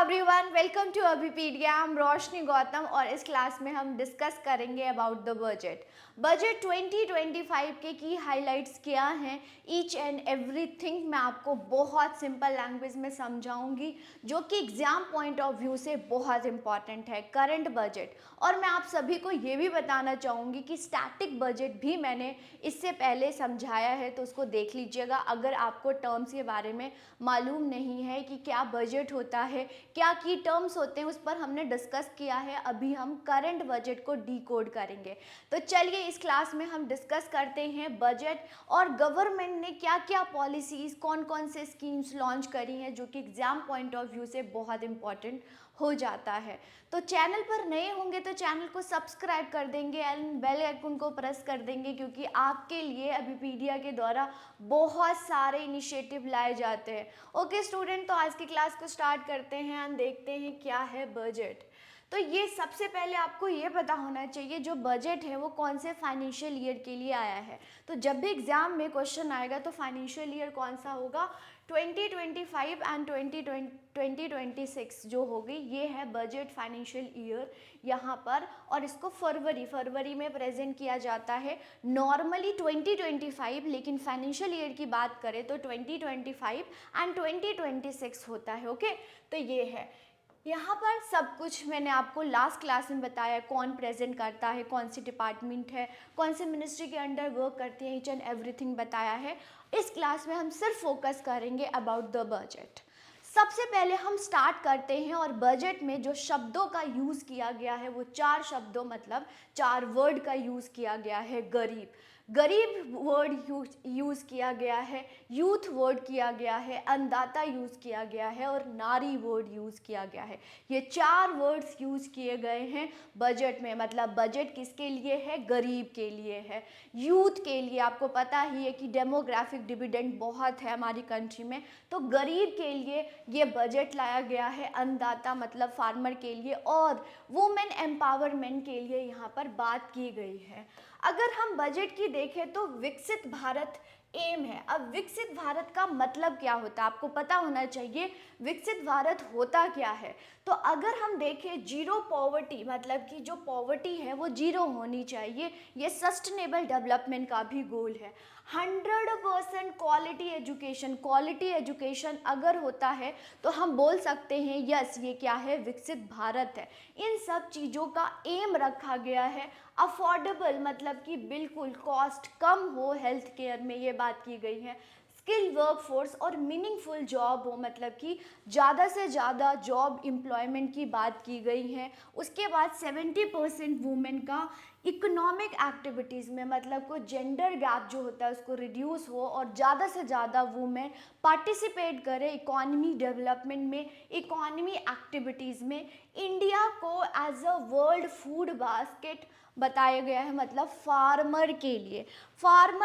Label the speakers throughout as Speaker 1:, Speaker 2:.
Speaker 1: Everyone, welcome to Abhipedia. हम रोशनी गौतम और इस क्लास में हम डिस्कस करेंगे अबाउट द बजट 2025 के की हाइलाइट्स क्या हैं, ईच एंड एवरीथिंग मैं आपको बहुत सिंपल लैंग्वेज में समझाऊंगी जो कि एग्जाम पॉइंट ऑफ व्यू से बहुत इंपॉर्टेंट है, करंट बजट। और मैं आप सभी को ये भी बताना चाहूँगी कि स्टैटिक बजट भी मैंने इससे पहले समझाया है, तो उसको देख लीजिएगा अगर आपको टर्म्स के बारे में मालूम नहीं है कि क्या बजट होता है, क्या की टर्म्स होते हैं, उस पर हमने डिस्कस किया है। अभी हम करंट बजट को डिकोड करेंगे। तो चलिए इस क्लास में हम डिस्कस करते हैं बजट और गवर्नमेंट ने क्या क्या पॉलिसीज, कौन कौन से स्कीम्स लॉन्च करी हैं जो कि एग्जाम पॉइंट ऑफ व्यू से बहुत इंपॉर्टेंट हो जाता है। तो चैनल पर नए होंगे तो चैनल को सब्सक्राइब कर देंगे एंड बेल आइकन को प्रेस कर देंगे, क्योंकि आपके लिए अभिपीडिया के द्वारा बहुत सारे इनिशिएटिव लाए जाते हैं। ओके स्टूडेंट, तो आज की क्लास को स्टार्ट करते हैं एंड देखते हैं क्या है बजट। तो ये सबसे पहले आपको ये पता होना चाहिए जो बजट है वो कौन से फाइनेंशियल ईयर के लिए आया है। तो जब भी एग्जाम में क्वेश्चन आएगा तो फाइनेंशियल ईयर कौन सा होगा, 2025 एंड 2026 जो होगी ये है बजट फाइनेंशियल ईयर यहाँ पर। और इसको फरवरी में प्रेजेंट किया जाता है। नॉर्मली 2025, लेकिन फाइनेंशियल ईयर की बात करें तो 2025 एंड 2026 होता है। ओके, तो ये है यहाँ पर सब कुछ मैंने आपको लास्ट क्लास में बताया, कौन प्रेजेंट करता है, कौन सी डिपार्टमेंट है, कौन से मिनिस्ट्री के अंडर वर्क करती है, ईच एंड एवरीथिंग बताया है। इस क्लास में हम सिर्फ फोकस करेंगे अबाउट द बजट। सबसे पहले हम स्टार्ट करते हैं और बजट में जो शब्दों का यूज़ किया गया है वो 4 शब्दों मतलब 4 वर्ड का यूज़ किया गया है। गरीब वर्ड यूज़ किया गया है, यूथ वर्ड किया गया है, अन्नदाता यूज़ किया गया है और नारी वर्ड यूज़ किया गया है। ये 4 वर्ड्स यूज़ किए गए हैं बजट में। मतलब बजट किसके लिए है, गरीब के लिए है, यूथ के लिए। आपको पता ही है कि डेमोग्राफिक डिविडेंड बहुत है हमारी कंट्री में, तो गरीब के लिए ये बजट लाया गया है। अन्नदाता मतलब फार्मर के लिए, और वुमेन एम्पावरमेंट के लिए यहाँ पर बात की गई है। अगर हम बजट की देखें तो विकसित भारत एम है। अब विकसित भारत का मतलब क्या होता है आपको पता होना चाहिए। विकसित भारत होता क्या है, तो अगर हम देखें जीरो पॉवर्टी, मतलब कि जो पॉवर्टी है वो जीरो होनी चाहिए, ये सस्टेनेबल डेवलपमेंट का भी गोल है। 100% क्वालिटी एजुकेशन अगर होता है तो हम बोल सकते हैं यस ये क्या है, विकसित भारत है। इन सब चीज़ों का एम रखा गया है। अफोर्डेबल मतलब कि बिल्कुल कॉस्ट कम हो हेल्थ केयर में, ये बात की गई है। स्किल वर्कफोर्स और मीनिंगफुल जॉब हो, मतलब कि ज़्यादा से ज़्यादा जॉब एम्प्लॉयमेंट की बात की गई है। उसके बाद 70% वुमेन का इकोनॉमिक एक्टिविटीज़ में, मतलब को जेंडर गैप जो होता है उसको रिड्यूस हो और ज़्यादा से ज़्यादा वुमेन पार्टिसिपेट करें इकोनॉमी डेवलपमेंट में, इकोनॉमी एक्टिविटीज़ में। इंडिया को as a world food basket बताया गया है, मतलब फार्मर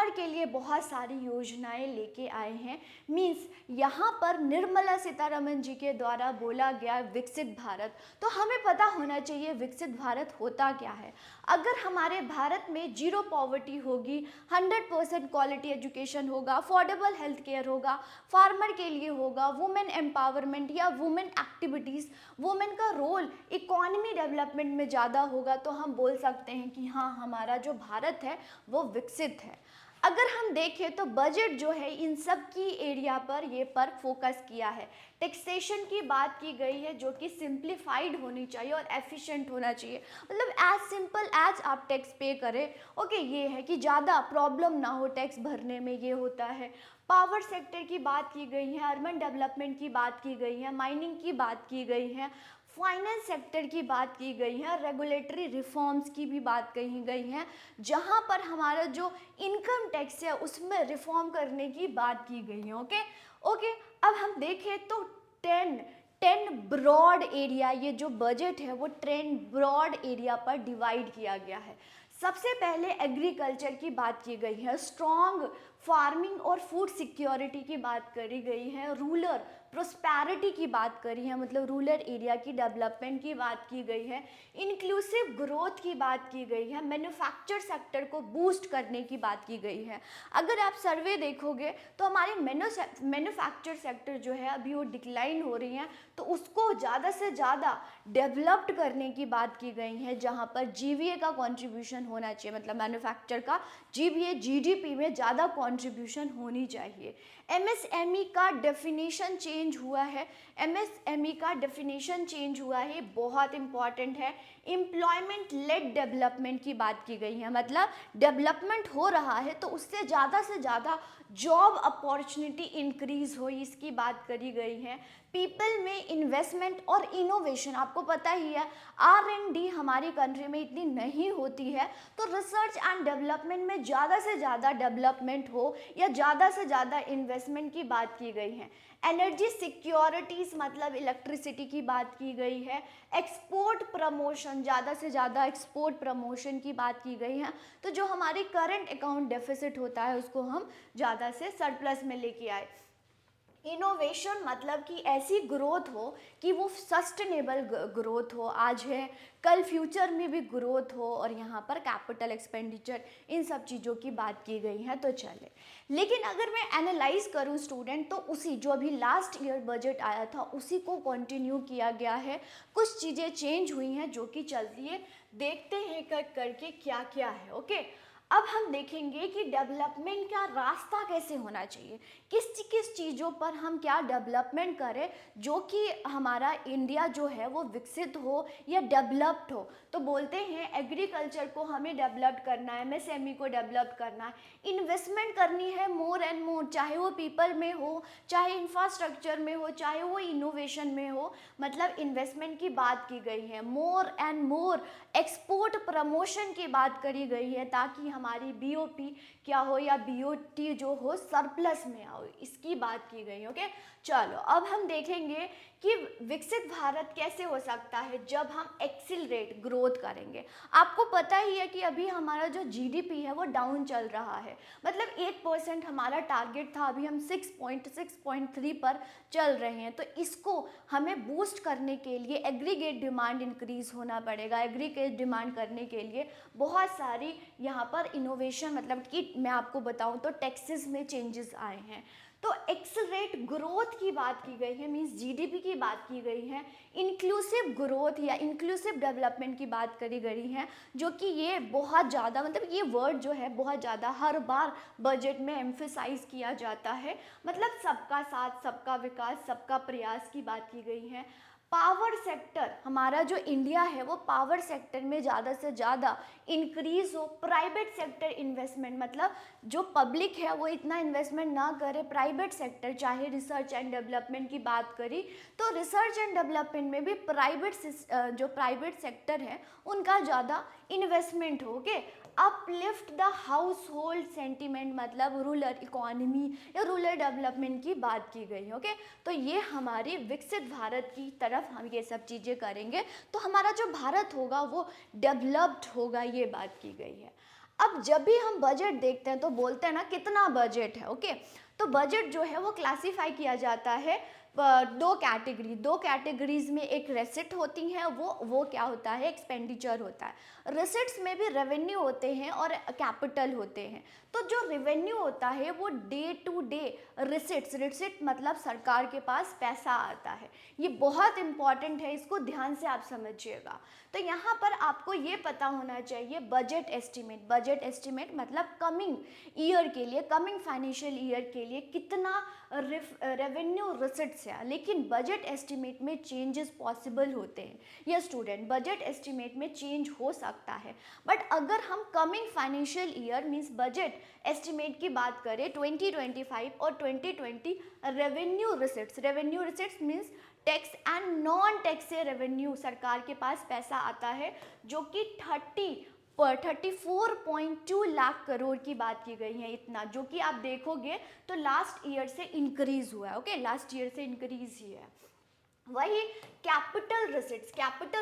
Speaker 1: के लिए बहुत सारी योजनाएं लेके आए हैं। मीन्स यहाँ पर निर्मला सीतारमन जी के द्वारा बोला गया विकसित भारत, तो हमें पता होना चाहिए विकसित भारत होता क्या है। अगर हमारे भारत में जीरो पॉवर्टी होगी, 100% क्वालिटी एजुकेशन होगा, अफोर्डेबल हेल्थ केयर होगा, फार्मर के लिए होगा, वुमेन एम्पावरमेंट या वुमेन एक्टिविटीज़, वुमेन का रोल इकोनॉमी डेवलपमेंट में ज़्यादा होगा, तो हम बोल सकते हैं कि हाँ हमारा जो भारत है वो विकसित है। अगर हम देखें तो बजट जो है इन सब की एरिया पर ये पर फोकस किया है। टैक्सेशन की बात की गई है जो कि सिंप्लीफाइड होनी चाहिए और एफिशिएंट होना चाहिए, मतलब एज सिंपल एज आप टैक्स पे करें। ओके, ये है कि ज़्यादा प्रॉब्लम ना हो टैक्स भरने में, ये होता है। पावर सेक्टर की बात की गई है, अर्बन डेवलपमेंट की बात की गई है, माइनिंग की बात की गई है, फाइनेंस सेक्टर की बात की गई है, रेगुलेटरी रिफॉर्म्स की भी बात कही गई है, जहां पर हमारा जो इनकम टैक्स है उसमें रिफॉर्म करने की बात की गई है। ओके, अब हम देखें तो 10 ब्रॉड एरिया, ये जो बजट है वो 10 ब्रॉड एरिया पर डिवाइड किया गया है। सबसे पहले एग्रीकल्चर की बात की गई है, स्ट्रॉन्ग फार्मिंग और फूड सिक्योरिटी की बात करी गई है, रूरल प्रोस्पैरिटी की बात करी है, मतलब रूरल एरिया की डेवलपमेंट की बात की गई है, इंक्लूसिव ग्रोथ की बात की गई है, मैन्युफैक्चर सेक्टर को बूस्ट करने की बात की गई है। अगर आप सर्वे देखोगे तो हमारी मैन्युफैक्चर सेक्टर जो है अभी वो डिक्लाइन हो रही है, तो उसको ज़्यादा से ज़्यादा डेवलप्ड करने की बात की गई है, जहाँ पर जीवीए का कंट्रीब्यूशन होना चाहिए, मतलब मैन्युफैक्चर का जीवीए जीडीपी में ज़्यादा कंट्रीब्यूशन होनी चाहिए। एमएसएमई का डेफिनेशन चेंज हुआ है, एमएसएमई का डेफिनेशन चेंज हुआ है, बहुत इंपॉर्टेंट है। एम्प्लॉयमेंट लेड डेवलपमेंट की बात की गई है, मतलब डेवलपमेंट हो रहा है तो उससे ज़्यादा जॉब अपॉर्चुनिटी इंक्रीज हो, इसकी बात करी गई है। पीपल में इन्वेस्टमेंट और इनोवेशन, आपको पता ही है R&D हमारी कंट्री में इतनी नहीं होती है, तो रिसर्च एंड डेवलपमेंट में ज़्यादा से ज़्यादा डेवलपमेंट हो या ज़्यादा से ज़्यादा इन्वेस्टमेंट की बात की गई है। एनर्जी सिक्योरिटीज़ मतलब इलेक्ट्रिसिटी की बात की गई है। एक्सपोर्ट प्रमोशन, ज़्यादा से ज़्यादा एक्सपोर्ट प्रमोशन की बात की गई है। तो जो हमारी करंट अकाउंट डेफिसिट होता है उसको हम ज़्यादा से सरप्लस में लेके आए। इनोवेशन मतलब कि ऐसी ग्रोथ हो कि वो सस्टेनेबल ग्रोथ हो, आज है कल फ्यूचर में भी ग्रोथ हो, और यहाँ पर कैपिटल एक्सपेंडिचर इन सब चीज़ों की बात की गई है। तो चले, लेकिन अगर मैं एनालाइज करूँ स्टूडेंट, तो उसी जो अभी लास्ट ईयर बजट आया था उसी को कंटिन्यू किया गया है। कुछ चीज़ें चेंज हुई हैं जो कि चलती है, देखते हैं करके क्या क्या है। ओके, अब हम देखेंगे कि डेवलपमेंट का रास्ता कैसे होना चाहिए, किस चीज़ों पर हम क्या डेवलपमेंट करें जो कि हमारा इंडिया जो है वो विकसित हो या डेवलप्ड हो। तो बोलते हैं एग्रीकल्चर को हमें डेवलप करना है, एमएसएमई को डेवलप करना है, इन्वेस्टमेंट करनी है मोर एंड मोर, चाहे वो पीपल में हो, चाहे इंफ्रास्ट्रक्चर में हो, चाहे वो इनोवेशन में हो, मतलब इन्वेस्टमेंट की बात की गई है। More and more export promotion की बात करी गई है, ताकि हमारी बीओपी क्या हो या बीओटी जो हो सरप्लस में आओ, इसकी बात की गई। ओके, चलो अब हम देखेंगे कि विकसित भारत कैसे हो सकता है जब हम एक्सिलरेट ग्रोथ करेंगे। आपको पता ही है कि अभी हमारा जो जीडीपी है वो डाउन चल रहा है, मतलब 8% हमारा टारगेट था, अभी हम 6.3 पर चल रहे हैं। तो इसको हमें बूस्ट करने के लिए एग्रीगेट डिमांड इंक्रीज होना पड़ेगा। एग्रीगेट डिमांड करने के लिए बहुत सारी यहाँ पर इनोवेशन, मतलब कि मैं आपको बताऊँ तो टैक्सेस में चेंजेस आए हैं। तो एक्सलरेट ग्रोथ की बात की गई है, मींस जीडीपी की बात की गई है, इंक्लूसिव ग्रोथ या इंक्लूसिव डेवलपमेंट की बात करी गई है, जो कि ये बहुत ज़्यादा, मतलब ये वर्ड जो है बहुत ज़्यादा हर बार बजट में एम्फेसाइज किया जाता है, मतलब सबका साथ, सबका विकास, सबका प्रयास की बात की गई है। पावर सेक्टर, हमारा जो इंडिया है वो पावर सेक्टर में ज़्यादा से ज़्यादा इंक्रीज हो। प्राइवेट सेक्टर इन्वेस्टमेंट, मतलब जो पब्लिक है वो इतना इन्वेस्टमेंट ना करे, प्राइवेट सेक्टर, चाहे रिसर्च एंड डेवलपमेंट की बात करी तो रिसर्च एंड डेवलपमेंट में भी जो प्राइवेट सेक्टर है उनका ज़्यादा इन्वेस्टमेंट हो। Okay, uplift the house hold sentiment, मतलब रूरल इकोनॉमी या रूरल डेवलपमेंट की बात की गई है। ओके, तो ये हमारी विकसित भारत की तरफ हम ये सब चीज़ें करेंगे तो हमारा जो भारत होगा वो डेवलप्ड होगा, ये बात की गई है। अब जब भी हम बजट देखते हैं तो बोलते हैं ना कितना बजट है। ओके, तो बजट जो है वो क्लासीफाई किया जाता है दो कैटेगरीज में। एक रेसिट होती हैं, वो क्या होता है, एक्सपेंडिचर होता है। रेसिट्स में भी रेवेन्यू होते हैं और कैपिटल होते हैं। तो जो रेवेन्यू होता है वो डे टू डे रिसिट मतलब सरकार के पास पैसा आता है, ये बहुत इंपॉर्टेंट है, इसको ध्यान से आप समझिएगा। तो यहाँ पर आपको ये पता होना चाहिए बजट एस्टिमेट मतलब कमिंग ईयर के लिए, कमिंग फाइनेंशियल ईयर के लिए कितना रेवेन्यू रिसिट्स है। लेकिन बजट एस्टिमेट में चेंजेस पॉसिबल होते हैं। यस स्टूडेंट, बजट एस्टिमेट में चेंज हो सकता है, बट अगर हम coming financial year means budget estimate की बात करें 2025 और 2020 revenue receipts means tax and non tax से रेवेन्यू, सरकार के पास पैसा आता है जो कि 34.2 लाख करोड़ की बात की गई है, इतना, जो कि आप देखोगे तो लास्ट ईयर से इंक्रीज हुआ है। ओके, लास्ट ईयर से इंक्रीज ही है। वही कैपिटल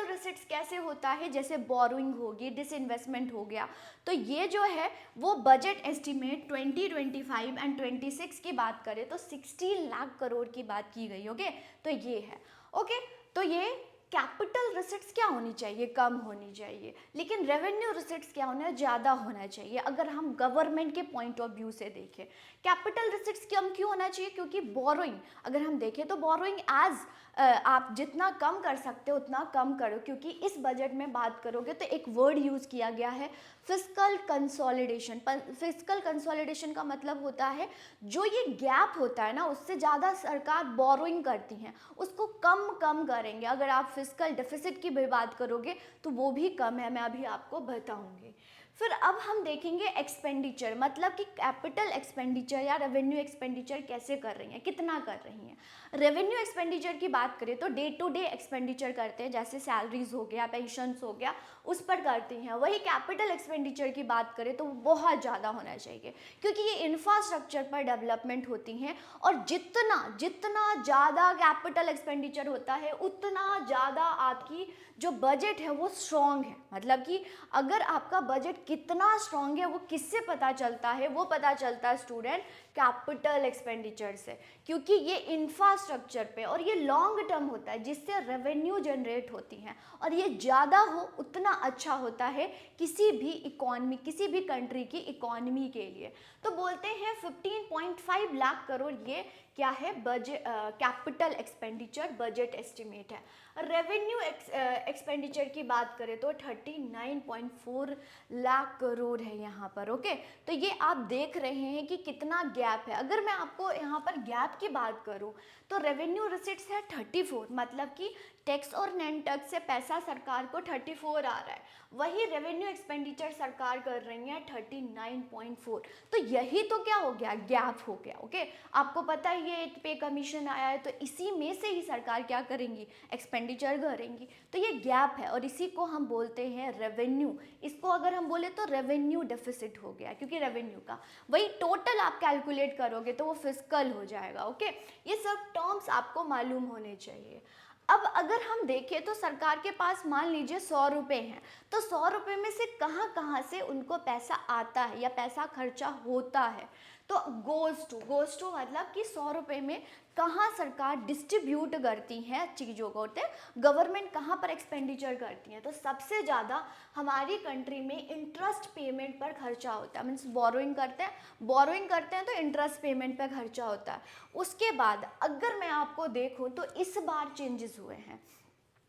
Speaker 1: रिसिट्स कैसे होता है, जैसे बोरोइंग होगी, डिसइन्वेस्टमेंट हो गया। तो ये जो है वो बजट एस्टिमेट 2025 एंड 26 की बात करें तो 16 लाख करोड़ की बात की गई। ओके, तो ये है। ओके, तो ये कैपिटल रिसिट्स क्या होनी चाहिए, कम होनी चाहिए, लेकिन रेवेन्यू रिसिट्स क्या होना है, ज़्यादा होना चाहिए। अगर हम गवर्नमेंट के पॉइंट ऑफ व्यू से देखें, कैपिटल रिसिट्स कम क्यों होना चाहिए, क्योंकि बोरोइंग अगर हम देखें तो बोरोइंग एज आप जितना कम कर सकते हो उतना कम करो, क्योंकि इस बजट में बात करोगे तो एक वर्ड यूज़ किया गया है फिस्कल कंसोलिडेशन। फिस्कल कंसोलिडेशन का मतलब होता है जो ये गैप होता है ना, उससे ज़्यादा सरकार बोरोइंग करती हैं, उसको कम कम करेंगे। अगर आप फिस्कल डेफिसिट की भी बात करोगे तो वो भी कम है, मैं अभी आपको बताऊंगी। फिर अब हम देखेंगे एक्सपेंडिचर, मतलब कि कैपिटल एक्सपेंडिचर या रेवेन्यू एक्सपेंडिचर कैसे कर रही हैं, कितना कर रही हैं। रेवेन्यू एक्सपेंडिचर की बात करें तो डे टू डे एक्सपेंडिचर करते हैं, जैसे सैलरीज हो गया, पेंशन्स हो गया, उस पर करती हैं। वही कैपिटल एक्सपेंडिचर की बात करें तो बहुत ज़्यादा होना चाहिए, क्योंकि ये इंफ्रास्ट्रक्चर पर डेवलपमेंट होती हैं, और जितना जितना ज़्यादा कैपिटल एक्सपेंडिचर होता है उतना ज़्यादा आपकी जो बजट है वो स्ट्रॉन्ग है। मतलब कि अगर आपका बजट कितना स्ट्रॉन्ग है वो किससे पता चलता है, वो पता चलता है स्टूडेंट कैपिटल एक्सपेंडिचर से, क्योंकि ये इंफ्रास्ट्रक्चर पे और ये लॉन्ग टर्म होता है, जिससे रेवेन्यू जनरेट होती हैं, और ये ज़्यादा हो उतना अच्छा होता है किसी भी इकॉनमी, किसी भी कंट्री की इकॉनमी के लिए। तो बोलते हैं 15.5 लाख करोड़ ये क्या है, budget capital expenditure budget estimate है। रेवेन्यू एक्सपेंडिचर की बात करें तो 39.4 लाख करोड़ है यहाँ पर। ओके, तो ये आप देख रहे हैं कि कितना गैप है। अगर मैं आपको यहाँ पर गैप की बात करूँ तो रेवेन्यू रिसिट्स है 34, मतलब कि टैक्स और नॉन टैक्स से पैसा सरकार को 34 आ रहा है, वही रेवेन्यू एक्सपेंडिचर सरकार कर रही है 39.4। तो यही तो क्या हो गया, गैप हो गया। ओके, आपको पता है ये पे कमीशन आया है, तो इसी में से ही सरकार क्या करेंगी, एक्सपेंडिचर करेंगी। तो ये गैप है और इसी को हम बोलते हैं रेवेन्यू। इसको अगर हम बोले तो रेवेन्यू डेफिसिट हो गया, क्योंकि रेवेन्यू का वही टोटल आप कैलकुलेट करोगे तो वो फिस्कल हो जाएगा। ओके, ये सब टर्म्स आपको मालूम होने चाहिए। अब अगर हम देखें तो सरकार के पास मान लीजिए 100 रुपये हैं, तो 100 रुपये में से कहाँ कहाँ से उनको पैसा आता है या पैसा खर्चा होता है, तो गोज़ टू मतलब कि 100 रुपये में कहाँ सरकार डिस्ट्रीब्यूट करती है चीज़ों को, होते गवर्नमेंट कहाँ पर एक्सपेंडिचर करती है। तो सबसे ज़्यादा हमारी कंट्री में इंटरेस्ट पेमेंट पर खर्चा होता है, मीन्स बोरोइंग करते हैं तो इंटरेस्ट पेमेंट पर खर्चा होता है। उसके बाद अगर मैं आपको देखूँ तो इस बार चेंजेस हुए हैं।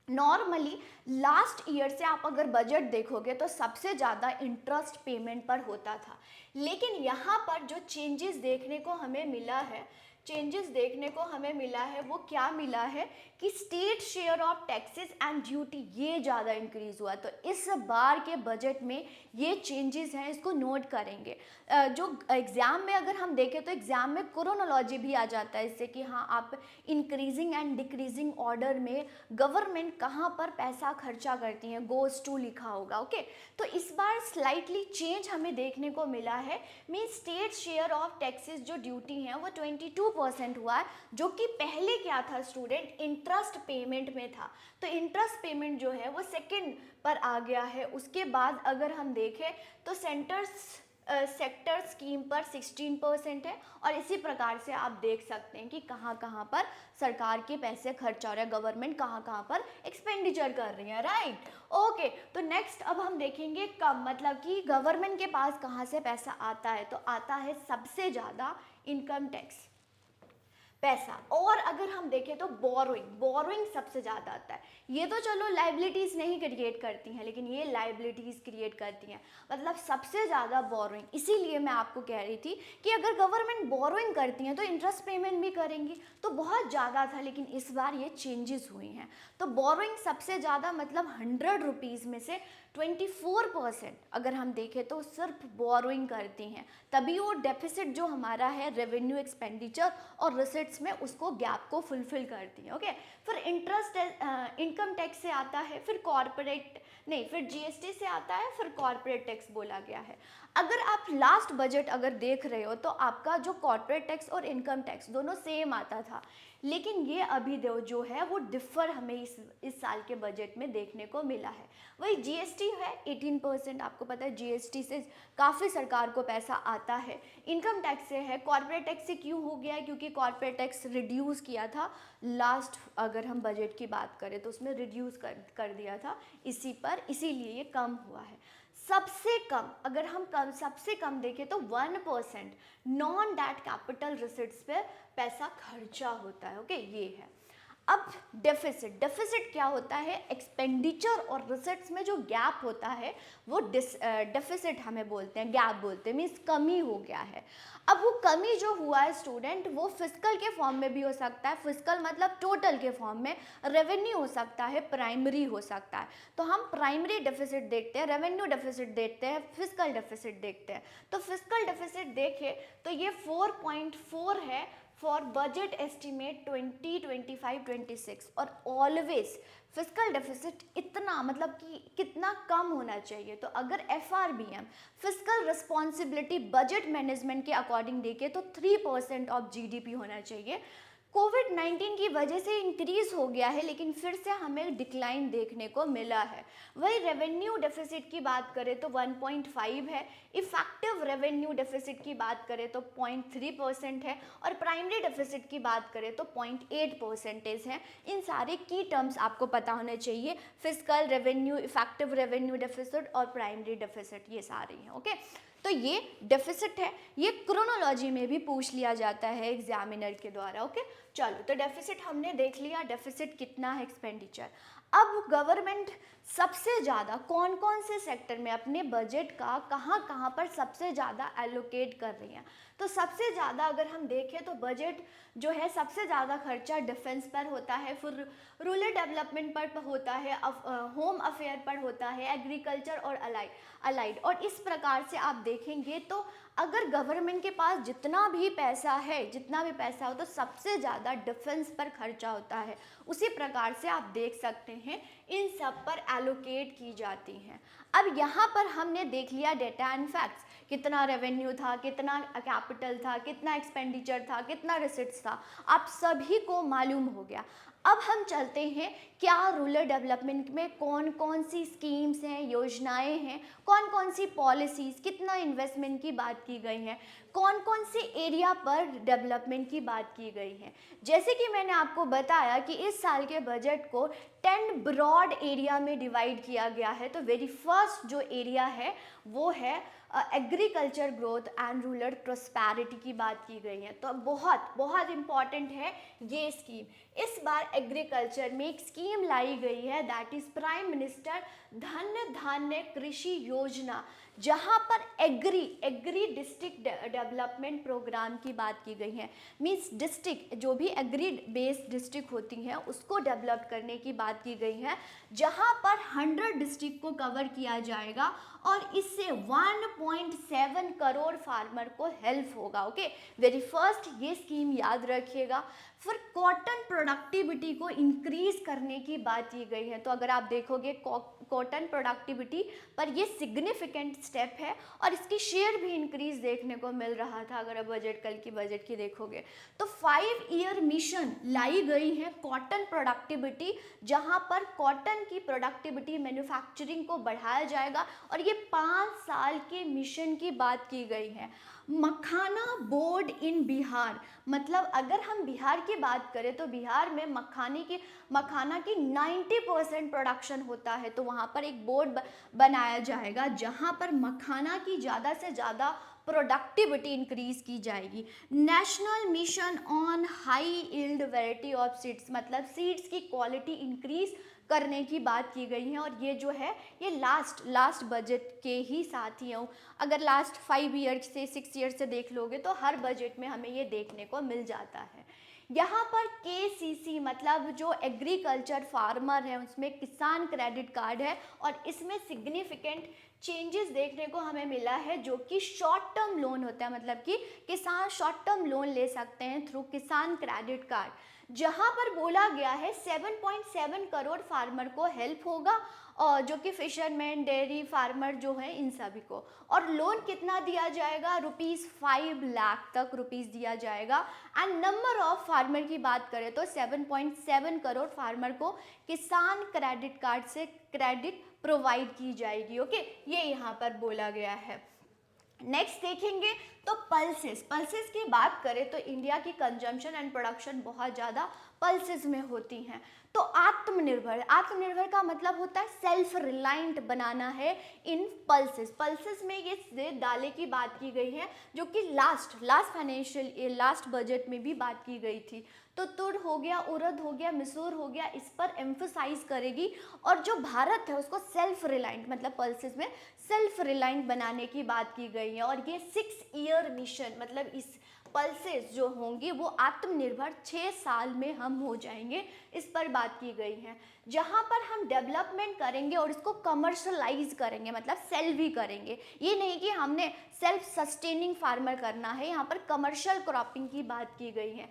Speaker 1: नॉर्मली लास्ट ईयर से आप अगर बजट देखोगे तो सबसे ज़्यादा इंटरेस्ट पेमेंट पर होता था, लेकिन यहाँ पर जो चेंजेस देखने को हमें मिला है वो क्या मिला है कि state share of taxes and duty ये ज़्यादा इंक्रीज हुआ। तो इस बार के बजट में ये चेंजेस हैं, इसको नोट करेंगे। जो एग्ज़ाम में अगर हम देखें तो एग्ज़ाम में क्रोनोलॉजी भी आ जाता है इससे कि हाँ आप इंक्रीजिंग एंड डिक्रीजिंग ऑर्डर में गवर्नमेंट कहाँ पर पैसा खर्चा करती हैं, गोज़ टू लिखा होगा। ओके, तो इस बार स्लाइटली चेंज हमें देखने को मिला है। Mean state share of taxes जो ड्यूटी हैं वो 22% हुआ है, जो कि पहले क्या था स्टूडेंट, इंटरेस्ट पेमेंट में था। तो इंटरेस्ट पेमेंट जो है वो सेकंड पर आ गया है। उसके बाद अगर हम देखें तो सेक्टर स्कीम पर 16% है, और इसी प्रकार से आप देख सकते हैं कि कहाँ कहाँ पर सरकार के पैसे खर्च हो रहे हैं, गवर्नमेंट कहाँ कहाँ पर एक्सपेंडिचर कर रही है। राइट, ओके, तो नेक्स्ट अब हम देखेंगे कम, मतलब कि गवर्नमेंट के पास कहाँ से पैसा आता है, तो आता है सबसे ज़्यादा इनकम टैक्स पैसा। और अगर हम देखें तो बोरोइंग सबसे ज़्यादा आता है। ये तो चलो लाइबिलिटीज़ नहीं क्रिएट करती हैं, लेकिन ये लाइबिलिटीज़ क्रिएट करती हैं, मतलब सबसे ज़्यादा बोरोइंग। इसीलिए मैं आपको कह रही थी कि अगर गवर्नमेंट बोरोइंग करती हैं तो इंटरेस्ट पेमेंट भी करेंगी, तो बहुत ज़्यादा था, लेकिन इस बार ये चेंजेस हुई हैं। तो बोरोइंग सबसे ज़्यादा, मतलब 100 रुपीज़ में से 24% अगर हम देखें तो सिर्फ बोरोइंग करती हैं, तभी वो डेफिसिट जो हमारा है रेवेन्यू एक्सपेंडिचर और रिसिट्स में, उसको गैप को फुलफिल करती हैं। ओके, फिर इनकम टैक्स से आता है, फिर जीएसटी से आता है, फिर कॉर्पोरेट टैक्स बोला गया है। अगर आप लास्ट बजट अगर देख रहे हो तो आपका जो कॉर्पोरेट टैक्स और इनकम टैक्स दोनों सेम आता था, लेकिन ये अभी जो है वो डिफ़र हमें इस साल के बजट में देखने को मिला है। वही जीएसटी है 18%, आपको पता है जीएसटी से काफ़ी सरकार को पैसा आता है। इनकम टैक्स से है, कॉर्पोरेट टैक्स से क्यों हो गया है, क्योंकि कॉर्पोरेट टैक्स रिड्यूस किया था लास्ट, अगर हम बजट की बात करें तो उसमें रिड्यूस कर दिया था इसीलिए ये कम हुआ है। सबसे कम, अगर हम सबसे कम देखें तो 1% नॉन डैट कैपिटल रिसिट्स पे पैसा खर्चा होता है। ओके, ये है। अब डेफिसिट क्या होता है, एक्सपेंडिचर और रिसिट्स में जो गैप होता है वो डेफिसिट हमें बोलते हैं, गैप बोलते हैं, मीन्स कमी हो गया है। अब वो कमी जो हुआ है स्टूडेंट, वो फिस्कल के फॉर्म में भी हो सकता है, फिस्कल मतलब टोटल के फॉर्म में, रेवेन्यू हो सकता है, प्राइमरी हो सकता है। तो हम प्राइमरी डेफिसिट देखते हैं, रेवेन्यू डेफिसिट देखते हैं, फिस्कल डेफिसिट देखते हैं। तो फिस्कल डेफिसिट देखें तो ये 4.4 है फॉर बजट एस्टिमेट 2025-26, और ऑलवेज फिस्कल डेफिसिट इतना, मतलब कि कितना कम होना चाहिए। तो अगर FRBM fiscal responsibility budget management के अकॉर्डिंग देखें तो 3% ऑफ GDP होना चाहिए। कोविड-19 की वजह से इंक्रीज हो गया है, लेकिन फिर से हमें डिक्लाइन देखने को मिला है। वही रेवेन्यू डेफिसिट की बात करें तो 1.5 है, इफेक्टिव रेवेन्यू डेफिसिट की बात करें तो 0.3% है, और प्राइमरी डेफिसिट की बात करें तो 0.8% है। इन सारे की टर्म्स आपको पता होने चाहिए, fiscal, revenue, effective revenue deficit और प्राइमरी डेफिसिट, ये सारे हैं। ओके, तो ये डेफिसिट है, ये क्रोनोलॉजी में भी पूछ लिया जाता है एग्जामिनर के द्वारा। ओके, चलो, तो डेफिसिट हमने देख लिया, डेफिसिट कितना है, एक्सपेंडिचर। अब गवर्नमेंट सबसे ज़्यादा कौन कौन से सेक्टर में अपने बजट का कहाँ पर सबसे ज़्यादा एलोकेट कर रही हैं। तो सबसे ज़्यादा अगर हम देखें तो बजट जो है सबसे ज़्यादा खर्चा डिफेंस पर होता है, फिर रूरल डेवलपमेंट पर होता है, होम अफेयर पर होता है, एग्रीकल्चर और अलाइड। और इस प्रकार से आप देखेंगे तो अगर गवर्नमेंट के पास जितना भी पैसा हो तो सबसे ज़्यादा डिफेंस पर खर्चा होता है। उसी प्रकार से आप देख सकते हैं इन सब पर एलोकेट की जाती हैं। अब यहाँ पर हमने देख लिया डेटा एंड फैक्ट्स, कितना रेवेन्यू था, कितना कैपिटल था, कितना एक्सपेंडिचर था, कितना रिसिट्स था, आप सभी को मालूम हो गया। अब हम चलते हैं क्या रूरल डेवलपमेंट में कौन कौन सी स्कीम्स हैं, योजनाएं हैं, कौन कौन सी पॉलिसीज़, कितना इन्वेस्टमेंट की बात की गई है, कौन कौन से एरिया पर डेवलपमेंट की बात की गई है। जैसे कि मैंने आपको बताया कि इस साल के बजट को 10 ब्रॉड एरिया में डिवाइड किया गया है। तो वेरी फर्स्ट जो एरिया है वो है agriculture growth and rural prosperity की बात की गई है। तो बहुत बहुत इम्पॉर्टेंट है ये स्कीम। इस बार एग्रीकल्चर में एक स्कीम लाई गई है, दैट इज प्राइम मिनिस्टर धन धान्य कृषि योजना, जहाँ पर एग्री डिस्ट्रिक्ट डेवलपमेंट प्रोग्राम की बात की गई है। मीन्स डिस्ट्रिक्ट जो भी एग्री बेस्ड डिस्ट्रिक्ट होती हैं उसको डेवलप करने की बात की गई है, जहाँ पर 100 डिस्ट्रिक्ट को कवर किया जाएगा और इससे 1.7 करोड़ फार्मर को हेल्प होगा। ओके, वेरी फर्स्ट ये स्कीम याद रखिएगा। फिर कॉटन प्रोडक्टिविटी को इंक्रीज करने की बात की गई है। तो अगर आप देखोगे कॉटन प्रोडक्टिविटी पर ये सिग्निफिकेंट स्टेप है और इसकी शेयर भी इंक्रीज देखने को मिल रहा था। अगर आप कल की बजट की देखोगे तो 5 ईयर मिशन लाई गई है कॉटन प्रोडक्टिविटी, जहां पर कॉटन की प्रोडक्टिविटी मैन्युफैक्चरिंग को बढ़ाया जाएगा और ये 5 साल के मिशन की बात की गई है। मखाना बोर्ड इन बिहार, मतलब अगर हम बिहार की बात करें तो बिहार में मखाना की 90% प्रोडक्शन होता है। तो वहाँ पर एक बोर्ड बनाया जाएगा जहाँ पर मखाना की ज़्यादा से ज़्यादा प्रोडक्टिविटी इंक्रीज की जाएगी। National mission on high yield variety of seeds, मतलब सीड्स की क्वालिटी इंक्रीज करने की बात की गई है। और ये जो है ये लास्ट बजट के ही साथ ही हूँ। अगर लास्ट 5 ईयर से 6 ईयर से देख लोगे तो हर बजट में हमें ये देखने को मिल जाता है। यहाँ पर KCC मतलब जो एग्रीकल्चर फार्मर है उसमें किसान क्रेडिट कार्ड है और इसमें सिग्निफिकेंट चेंजेस देखने को हमें मिला है, जो कि शॉर्ट टर्म लोन होता है, मतलब कि किसान शॉर्ट टर्म लोन ले सकते हैं थ्रू किसान क्रेडिट कार्ड। जहां पर बोला गया है 7.7 करोड़ फार्मर को हेल्प होगा, और जो कि फिशरमैन, डेयरी फार्मर जो है इन सभी को। और लोन कितना दिया जाएगा, ₹5 लाख तक दिया जाएगा। एंड नंबर ऑफ फार्मर की बात करें तो 7.7 करोड़ फार्मर को किसान क्रेडिट कार्ड से क्रेडिट प्रोवाइड की जाएगी। ओके, ये यहाँ पर बोला गया है। नेक्स्ट देखेंगे तो पल्सेस की बात करें तो इंडिया की कंजम्पशन एंड प्रोडक्शन बहुत ज़्यादा पल्सेस में होती हैं। तो आत्मनिर्भर का मतलब होता है सेल्फ रिलायंट बनाना है इन पल्सेस में ये दालें की बात की गई है, जो कि लास्ट बजट में भी बात की गई थी। तो तुर हो गया, उड़द हो गया, मसूर हो गया, इस पर एम्फोसाइज करेगी। और जो भारत है उसको सेल्फ रिलायंट मतलब पल्सेस में सेल्फ रिलायंट बनाने की बात की गई है। और ये 6 ईयर मिशन मतलब इस पल्सेस जो होंगी वो आत्मनिर्भर 6 साल में हम हो जाएंगे, इस पर बात की गई है। जहाँ पर हम डेवलपमेंट करेंगे और इसको कमर्शलाइज करेंगे मतलब सेल भी करेंगे। ये नहीं कि हमने सेल्फ सस्टेनिंग फार्मर करना है, यहाँ पर कमर्शियल क्रॉपिंग की बात की गई है।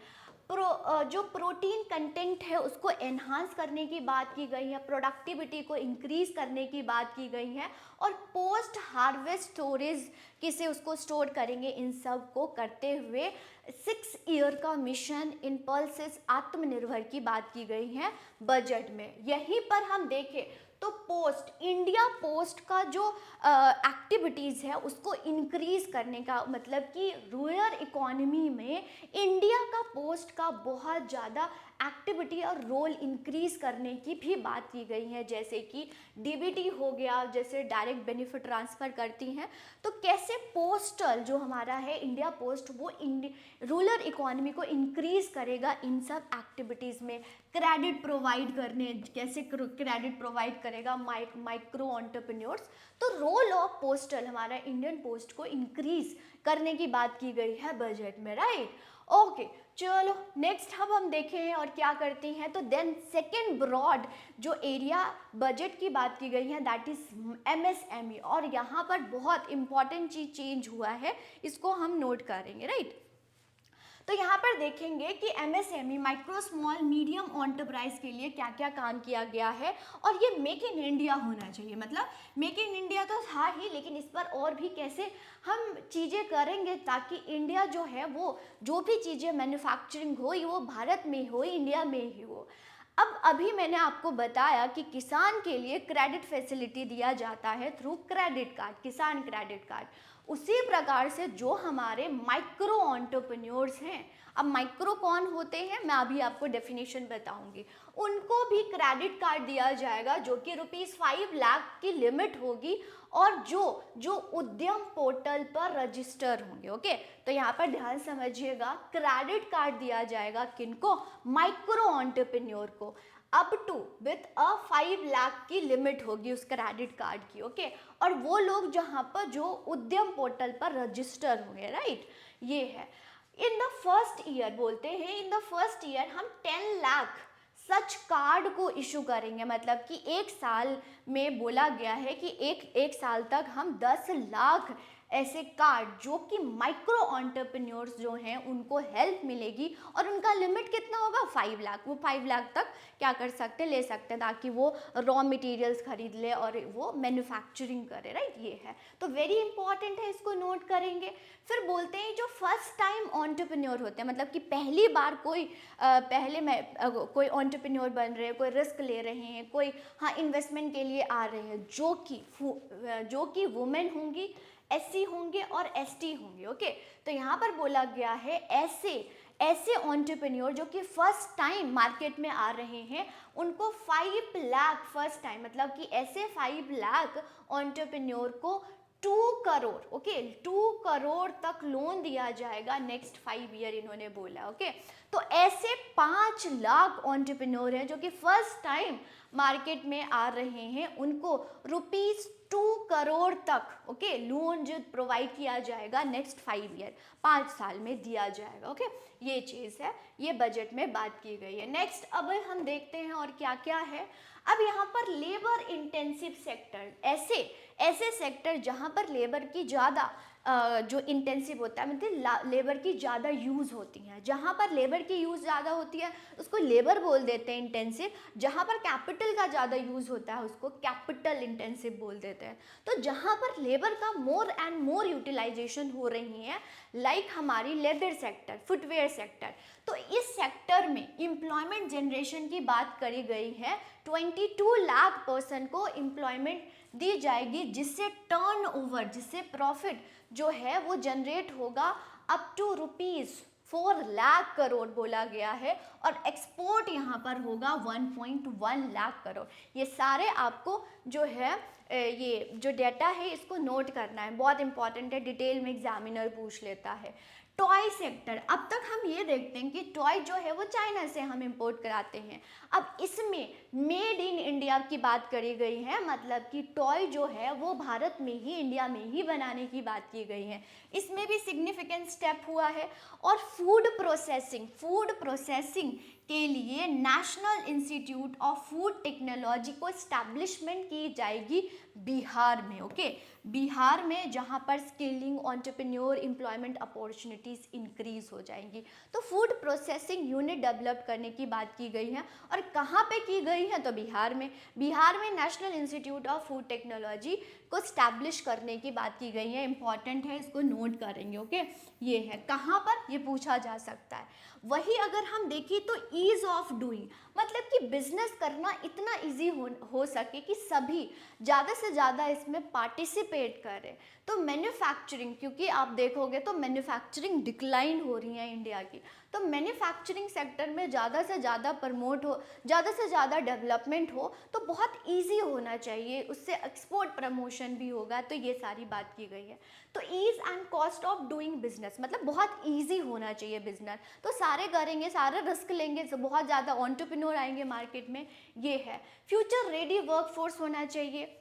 Speaker 1: जो प्रोटीन कंटेंट है उसको एनहांस करने की बात की गई है, प्रोडक्टिविटी को इंक्रीज करने की बात की गई है। और पोस्ट हार्वेस्ट स्टोरेज किसे उसको स्टोर करेंगे, इन सब को करते हुए 6 ईयर का मिशन इन पल्सेस आत्मनिर्भर की बात की गई है बजट में। यहीं पर हम देखें तो इंडिया पोस्ट का जो एक्टिविटीज़ है उसको इंक्रीज करने का मतलब कि रूरल इकोनॉमी में इंडिया का पोस्ट का बहुत ज़्यादा एक्टिविटी और रोल इंक्रीज करने की भी बात की गई है। जैसे कि डीबीटी हो गया, जैसे डायरेक्ट बेनिफिट ट्रांसफ़र करती हैं, तो कैसे पोस्टल जो हमारा है इंडिया पोस्ट वो रूरल इकोनॉमी को इंक्रीज करेगा इन सब एक्टिविटीज़ में। क्रेडिट प्रोवाइड करने, कैसे क्रेडिट प्रोवाइड करेगा माइक्रो एंटरप्रेन्योर्स। तो रोल ऑफ पोस्टल हमारा इंडियन पोस्ट को इंक्रीज करने की बात की गई है बजट में, राइट। ओके, चलो नेक्स्ट हम देखें और क्या करते हैं। तो देन सेकेंड ब्रॉड जो एरिया बजट की बात की गई है दैट इज MSME। और यहाँ पर बहुत इंपॉर्टेंट चीज चेंज हुआ है, इसको हम नोट करेंगे, राइट। तो यहाँ पर देखेंगे कि MSME micro small medium enterprise के लिए क्या क्या काम किया गया है। और ये मेक इन इंडिया होना चाहिए, मतलब मेक इन इंडिया तो था ही, लेकिन इस पर और भी कैसे हम चीज़ें करेंगे ताकि इंडिया जो है वो जो भी चीज़ें मैन्युफैक्चरिंग हो वो भारत में हो, इंडिया में ही हो। अब अभी मैंने आपको बताया कि किसान के लिए क्रेडिट फैसिलिटी दिया जाता है थ्रू क्रेडिट कार्ड, किसान क्रेडिट कार्ड। उसी प्रकार से जो हमारे माइक्रो एंटरप्रेन्योर्स हैं, अब माइक्रो कौन होते हैं मैं अभी आपको डेफिनेशन बताऊंगी, उनको भी क्रेडिट कार्ड दिया जाएगा जो कि ₹5 लाख की लिमिट होगी और जो उद्यम पोर्टल पर रजिस्टर होंगे। ओके, तो यहाँ पर ध्यान समझिएगा, क्रेडिट कार्ड दिया जाएगा किनको, माइक्रो एंटरप्रेन्योर को, अप टू विथ 5 लाख की लिमिट होगी उस क्रेडिट कार्ड की। ओके, और वो लोग जहाँ पर जो उद्यम पोर्टल पर रजिस्टर होंगे, राइट, ये है। इन द फर्स्ट ईयर बोलते हैं, इन द फर्स्ट ईयर हम 10 लाख सच कार्ड को इशू करेंगे, मतलब कि एक साल में बोला गया है कि एक साल तक हम 10 लाख ऐसे कार्ड जो कि माइक्रो एंटरप्रेन्योर्स जो हैं उनको हेल्प मिलेगी। और उनका लिमिट कितना होगा, 5 लाख। वो 5 लाख तक क्या कर सकते हैं, ले सकते हैं, ताकि वो रॉ मटेरियल्स खरीद ले और वो मैन्युफैक्चरिंग करे, राइट, ये है। तो वेरी इंपॉर्टेंट है, इसको नोट करेंगे। फिर बोलते हैं जो फर्स्ट टाइम एंटरप्रेन्योर होते हैं, मतलब कि पहली बार कोई कोई एंटरप्रेन्योर बन रहे हैं, कोई रिस्क ले रहे हैं, कोई हाँ इन्वेस्टमेंट के लिए आ रहे हैं, जो कि वुमेन होंगी, SC होंगे और ST होंगे। ओके, तो यहाँ पर बोला गया है ऐसे एंटरप्रेन्योर जो कि फर्स्ट टाइम मार्केट में आ रहे हैं उनको 5 लाख फर्स्ट टाइम, मतलब कि ऐसे 5 लाख एंटरप्रेन्योर को 2 करोड़, ओके, 2 करोड़ तक लोन दिया जाएगा नेक्स्ट 5 ईयर, इन्होंने बोला। ओके, तो ऐसे 5 लाख एंटरप्रेन्योर हैं जो कि फर्स्ट टाइम मार्केट में आ रहे हैं, उनको ₹2 करोड़ तक, ओके, लोन जो प्रोवाइड किया जाएगा नेक्स्ट 5 ईयर, 5 साल में दिया जाएगा। ओके, ये चीज़ है, ये बजट में बात की गई है। नेक्स्ट अब हम देखते हैं और क्या क्या है। अब यहाँ पर लेबर इंटेंसिव सेक्टर, ऐसे सेक्टर जहाँ पर लेबर की ज़्यादा जो इंटेंसिव होता है, मतलब लेबर की ज़्यादा यूज़ होती हैं। जहाँ पर लेबर की यूज़ ज़्यादा होती है उसको लेबर बोल देते हैं इंटेंसिव, जहाँ पर कैपिटल का ज़्यादा यूज़ होता है उसको कैपिटल इंटेंसिव बोल देते हैं। तो जहाँ पर लेबर का मोर एंड मोर यूटिलाइजेशन हो रही है, लाइक हमारी लेदर सेक्टर, फुटवेयर सेक्टर, तो इस सेक्टर में एम्प्लॉयमेंट जनरेशन की बात करी गई है। 22 लाख पर्सन को एम्प्लॉयमेंट दी जाएगी, जिससे टर्नओवर, जिससे प्रॉफिट जो है वो जनरेट होगा अप टू ₹4 लाख करोड़ बोला गया है, और एक्सपोर्ट यहाँ पर होगा 1.1 लाख करोड़। ये सारे आपको जो है ये जो डेटा है इसको नोट करना है, बहुत इंपॉर्टेंट है, डिटेल में एग्जामिनर पूछ लेता है। टॉय सेक्टर, अब तक हम ये देखते हैं कि टॉय जो है वो चाइना से हम इंपोर्ट कराते हैं। अब इसमें मेड इन इंडिया की बात करी गई है, मतलब कि टॉय जो है वो भारत में ही, इंडिया में ही बनाने की बात की गई है। इसमें भी सिग्निफिकेंट स्टेप हुआ है। और फूड प्रोसेसिंग के लिए national institute of food technology को एस्टैब्लिशमेंट की जाएगी बिहार में। ओके, बिहार में, जहाँ पर skilling, entrepreneur, employment opportunities increase हो जाएंगी। तो फूड प्रोसेसिंग यूनिट डेवलप करने की बात की गई है, और कहाँ पे की गई है, तो बिहार में। बिहार में national institute of food technology को स्टैब्लिश करने की बात की गई है, इंपॉर्टेंट है, इसको नोट करेंगे। ओके, ये है कहाँ पर, ये पूछा जा सकता है। वही अगर हम देखें तो ईज ऑफ डूइंग, मतलब कि बिजनेस करना इतना इजी हो सके कि सभी ज़्यादा से ज़्यादा इसमें पार्टिसिपेट करें। तो मैन्युफैक्चरिंग, क्योंकि आप देखोगे तो मैन्युफैक्चरिंग डिक्लाइन हो रही है इंडिया की, तो मैन्युफैक्चरिंग सेक्टर में ज़्यादा से ज़्यादा प्रमोट हो, ज़्यादा से ज़्यादा डेवलपमेंट हो, तो बहुत इजी होना चाहिए, उससे एक्सपोर्ट प्रमोशन भी होगा। तो ये सारी बात की गई है। तो ease and cost of doing business, मतलब बहुत ईजी होना चाहिए बिजनेस, तो सारे करेंगे, सारे रिस्क लेंगे, तो बहुत ज़्यादा एंटरप्रेन्योर आएंगे मार्केट में। ये है फ्यूचर रेडी वर्कफोर्स होना चाहिए,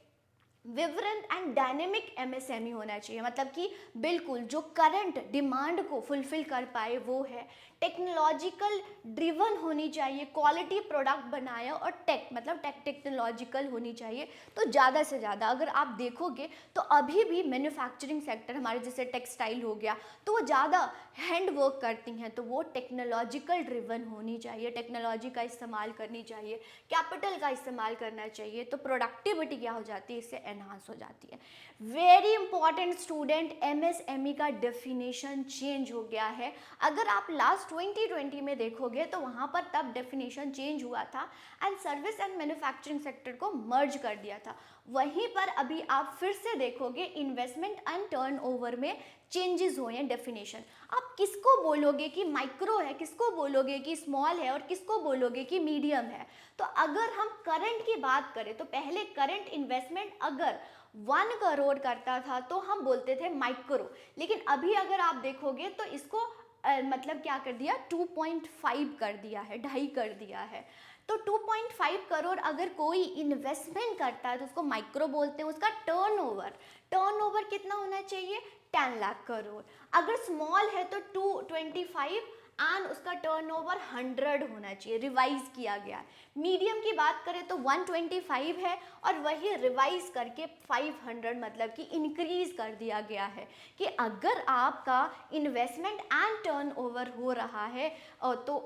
Speaker 1: विवरेंट एंड डायनेमिक एमएसएमई होना चाहिए, मतलब कि बिल्कुल जो करंट डिमांड को फुलफिल कर पाए वो है। टेक्नोलॉजिकल ड्रिवन होनी चाहिए, क्वालिटी प्रोडक्ट बनाया, और मतलब टेक्नोलॉजिकल होनी चाहिए। तो ज़्यादा से ज़्यादा अगर आप देखोगे तो अभी भी मैन्युफैक्चरिंग सेक्टर हमारे, जैसे टेक्सटाइल हो गया, तो वो ज़्यादा हैंड वर्क करती हैं, तो वो टेक्नोलॉजिकल ड्रिवन होनी चाहिए, टेक्नोलॉजी का इस्तेमाल करनी चाहिए, कैपिटल का इस्तेमाल करना चाहिए। तो प्रोडक्टिविटी क्या हो जाती है, इससे एनहांस हो जाती है। वेरी इंपॉर्टेंट स्टूडेंट, एमएसएमई का डेफिनेशन चेंज हो गया है। अगर आप लास्ट 2020 में देखोगे तो वहाँ पर तब डेफिनेशन चेंज हुआ था, and service and manufacturing sector को मर्ज कर दिया था। वहीं पर अभी आप फिर से देखोगे इन्वेस्टमेंट एंड टर्नओवर में चेंजेस हुए हैं डेफिनेशन। आप किसको बोलोगे कि माइक्रो है, किसको बोलोगे कि स्मॉल है, और किसको बोलोगे कि मीडियम है। तो अगर हम करंट की बात करें तो पहले करंट इन्वेस्टमेंट अगर 1 करोड़ करता था तो हम बोलते थे माइक्रो, लेकिन अभी अगर आप देखोगे तो इसको मतलब क्या कर दिया, 2.5 कर दिया है, 2.5 कर दिया है। तो 2.5 करोड़ अगर कोई इन्वेस्टमेंट करता है तो उसको माइक्रो बोलते हैं। उसका टर्नओवर कितना होना चाहिए, 10 लाख करोड़। अगर स्मॉल है तो 225, एंड उसका टर्नओवर 100 होना चाहिए, रिवाइज किया गया। मीडियम की बात करें तो 125 है, और वही रिवाइज करके 500 मतलब कि इंक्रीज कर दिया गया है, कि अगर आपका इन्वेस्टमेंट एंड टर्नओवर हो रहा है तो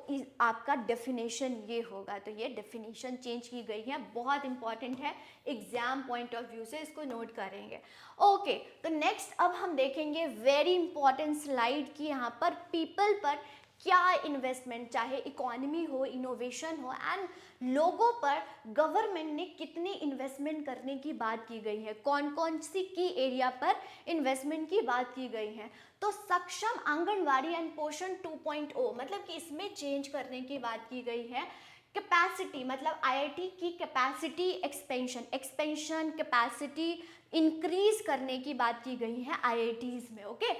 Speaker 1: आपका डेफिनेशन ये होगा। तो ये डेफिनेशन चेंज की गई है, बहुत इंपॉर्टेंट है, एग्जाम पॉइंट ऑफ व्यू से इसको नोट करेंगे। ओके, तो नेक्स्ट अब हम देखेंगे वेरी इंपॉर्टेंट स्लाइड की यहाँ पर पीपल पर क्या इन्वेस्टमेंट, चाहे इकोनॉमी हो, इनोवेशन हो, एंड लोगों पर गवर्नमेंट ने कितनी इन्वेस्टमेंट करने की बात की गई है, कौन कौन सी की एरिया पर इन्वेस्टमेंट की बात की गई है। तो सक्षम आंगनवाड़ी एंड पोषण 2.0, मतलब कि इसमें चेंज करने की बात की गई है। कैपेसिटी, मतलब आईआईटी की कैपेसिटी एक्सपेंशन कैपेसिटी इंक्रीज करने की बात की गई है आईआईटीज में। ओके,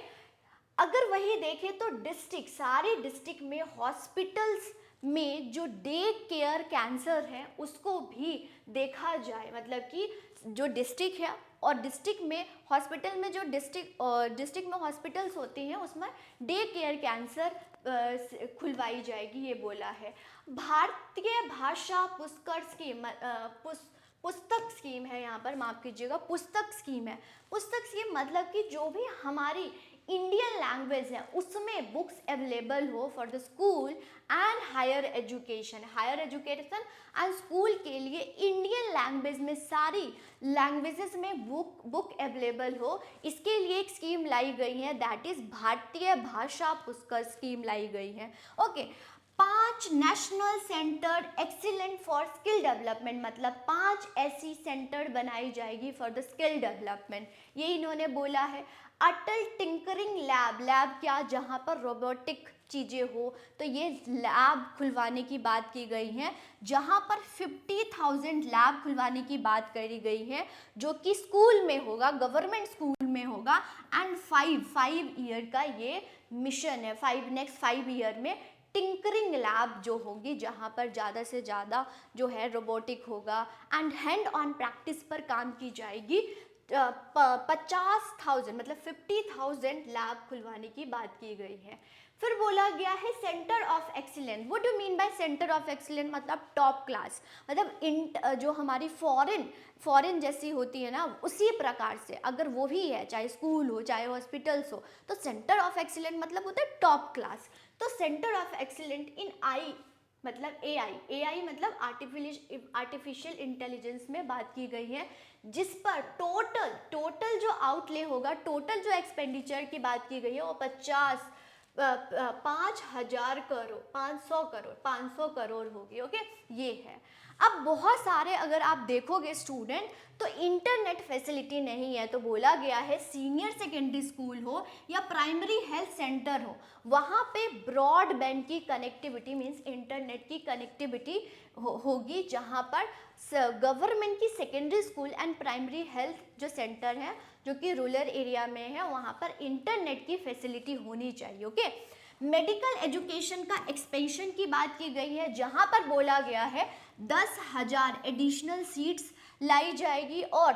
Speaker 1: अगर वही देखें तो डिस्ट्रिक्ट, सारे डिस्ट्रिक्ट में हॉस्पिटल्स में जो डे केयर कैंसर है उसको भी देखा जाए, मतलब कि जो डिस्ट्रिक्ट है और डिस्ट्रिक्ट में हॉस्पिटल में, जो डिस्ट्रिक्ट में हॉस्पिटल्स होती हैं उसमें डे केयर कैंसर खुलवाई जाएगी, ये बोला है। भारतीय भाषा पुरस्कार स्कीम पुस्तक स्कीम है यहाँ पर, माफ़ कीजिएगा, पुस्तक स्कीम है। पुस्तक स्कीम मतलब कि जो भी हमारी इंडियन लैंग्वेज है उसमें बुक्स अवेलेबल हो for the school and higher education and school के लिए इंडियन लैंग्वेज में सारी लैंग्वेजेस में बुक अवेलेबल हो, इसके लिए एक स्कीम लाई गई है, दैट इज भारतीय भाषा पुस्तक स्कीम लाई गई है। Okay 5 national centre excellent for skill development, मतलब 5 ऐसी सेंटर बनाई जाएगी फॉर द स्किल डेवलपमेंट, ये इन्होंने बोला है। अटल टिंकरिंग लैब क्या, जहाँ पर रोबोटिक चीज़ें हो, तो ये लैब खुलवाने की बात की गई है, जहाँ पर 50,000 लैब खुलवाने की बात करी गई है, जो कि स्कूल में होगा, गवर्नमेंट स्कूल में होगा। एंड 5 ईयर का ये मिशन है, नेक्स्ट 5 ईयर में टिंकरिंग लैब जो होगी, जहाँ पर ज़्यादा से ज़्यादा जो है रोबोटिक होगा एंड हैंड ऑन प्रैक्टिस पर काम की जाएगी। 50,000 मतलब 50,000 लैब खुलवाने की बात की गई है। फिर बोला गया है centre of excellence. What do mean by centre of excellence, मतलब टॉप क्लास, मतलब जो हमारी फॉरेन जैसी होती है ना, उसी प्रकार से अगर वो भी है, चाहे स्कूल हो चाहे हॉस्पिटल्स हो, तो सेंटर ऑफ एक्सीलेंस मतलब होता है टॉप क्लास। तो सेंटर ऑफ एक्सीलेंस इन आई मतलब एआई मतलब आर्टिफिशियल इंटेलिजेंस में बात की गई है, जिस पर टोटल जो आउटले होगा, टोटल जो एक्सपेंडिचर की बात की गई है वो 500 करोड़ होगी। ओके ये है। अब बहुत सारे अगर आप देखोगे स्टूडेंट, तो इंटरनेट फैसिलिटी नहीं है, तो बोला गया है सीनियर सेकेंडरी स्कूल हो या प्राइमरी हेल्थ सेंटर हो, वहाँ पे ब्रॉडबैंड की कनेक्टिविटी मीन्स इंटरनेट की कनेक्टिविटी होगी, जहाँ पर गवर्नमेंट की secondary school and primary health जो सेंटर है, जो कि रूरल एरिया में है, वहाँ पर इंटरनेट की फैसिलिटी होनी चाहिए। ओके मेडिकल एजुकेशन का एक्सपेंशन की बात की गई है, जहाँ पर बोला गया है 10,000 एडिशनल सीट्स लाई जाएगी और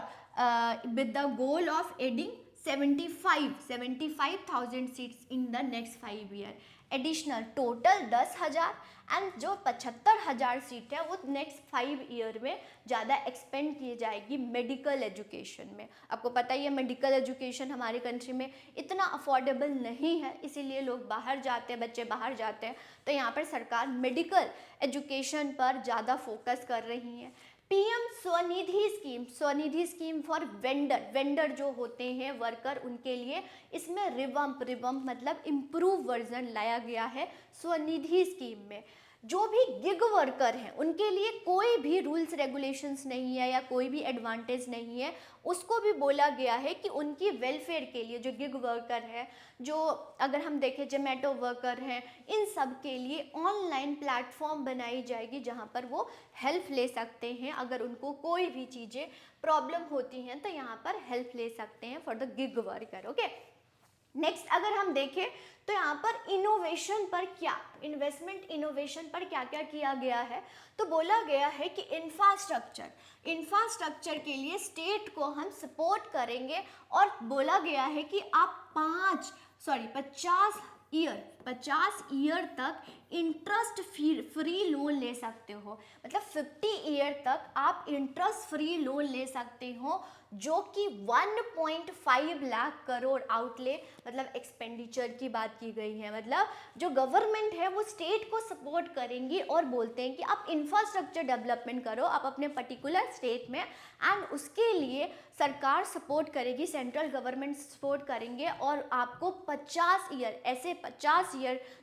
Speaker 1: with the goal of adding 75,000 seats in the next 5 year. Additional total 10,000 and जो 75,000 सीट है वो नेक्स्ट 5 ईयर में ज़्यादा एक्सपेंड की जाएगी मेडिकल एजुकेशन में। आपको पता ही है मेडिकल एजुकेशन हमारे कंट्री में इतना अफोर्डेबल नहीं है, इसीलिए लोग बाहर जाते हैं, बच्चे बाहर जाते हैं, तो यहाँ पर सरकार मेडिकल एजुकेशन पर ज़्यादा फोकस कर रही है। PM Svanidhi scheme for vendor जो होते हैं वर्कर, उनके लिए इसमें रिवम्प मतलब इम्प्रूव वर्जन लाया गया है स्वनिधि स्कीम में। जो भी गिग वर्कर हैं उनके लिए कोई भी रूल्स रेगुलेशंस नहीं है या कोई भी एडवांटेज नहीं है, उसको भी बोला गया है कि उनकी वेलफेयर के लिए जो गिग वर्कर है, जो अगर हम देखें जोमेटो वर्कर हैं, इन सब के लिए ऑनलाइन प्लेटफॉर्म बनाई जाएगी, जहां पर वो हेल्प ले सकते हैं, अगर उनको कोई भी चीज़ें प्रॉब्लम होती हैं तो यहाँ पर हेल्प ले सकते हैं for the gig worker. Okay next अगर हम देखें तो यहाँ पर इनोवेशन पर इन्वेस्टमेंट इनोवेशन पर क्या क्या किया गया है, तो बोला गया है कि इंफ्रास्ट्रक्चर के लिए स्टेट को हम सपोर्ट करेंगे, और बोला गया है कि आप 50 ईयर तक इंटरेस्ट फ्री लोन ले सकते हो, मतलब 50 ईयर तक आप इंटरेस्ट फ्री लोन ले सकते हो, जो कि 1.5 लाख करोड़ आउटले मतलब एक्सपेंडिचर की बात की गई है। मतलब जो गवर्नमेंट है वो स्टेट को सपोर्ट करेंगी और बोलते हैं कि आप इंफ्रास्ट्रक्चर डेवलपमेंट करो आप अपने पर्टिकुलर स्टेट में, एंड उसके लिए सरकार सपोर्ट करेगी, सेंट्रल गवर्नमेंट सपोर्ट करेंगे, और आपको 50 ईयर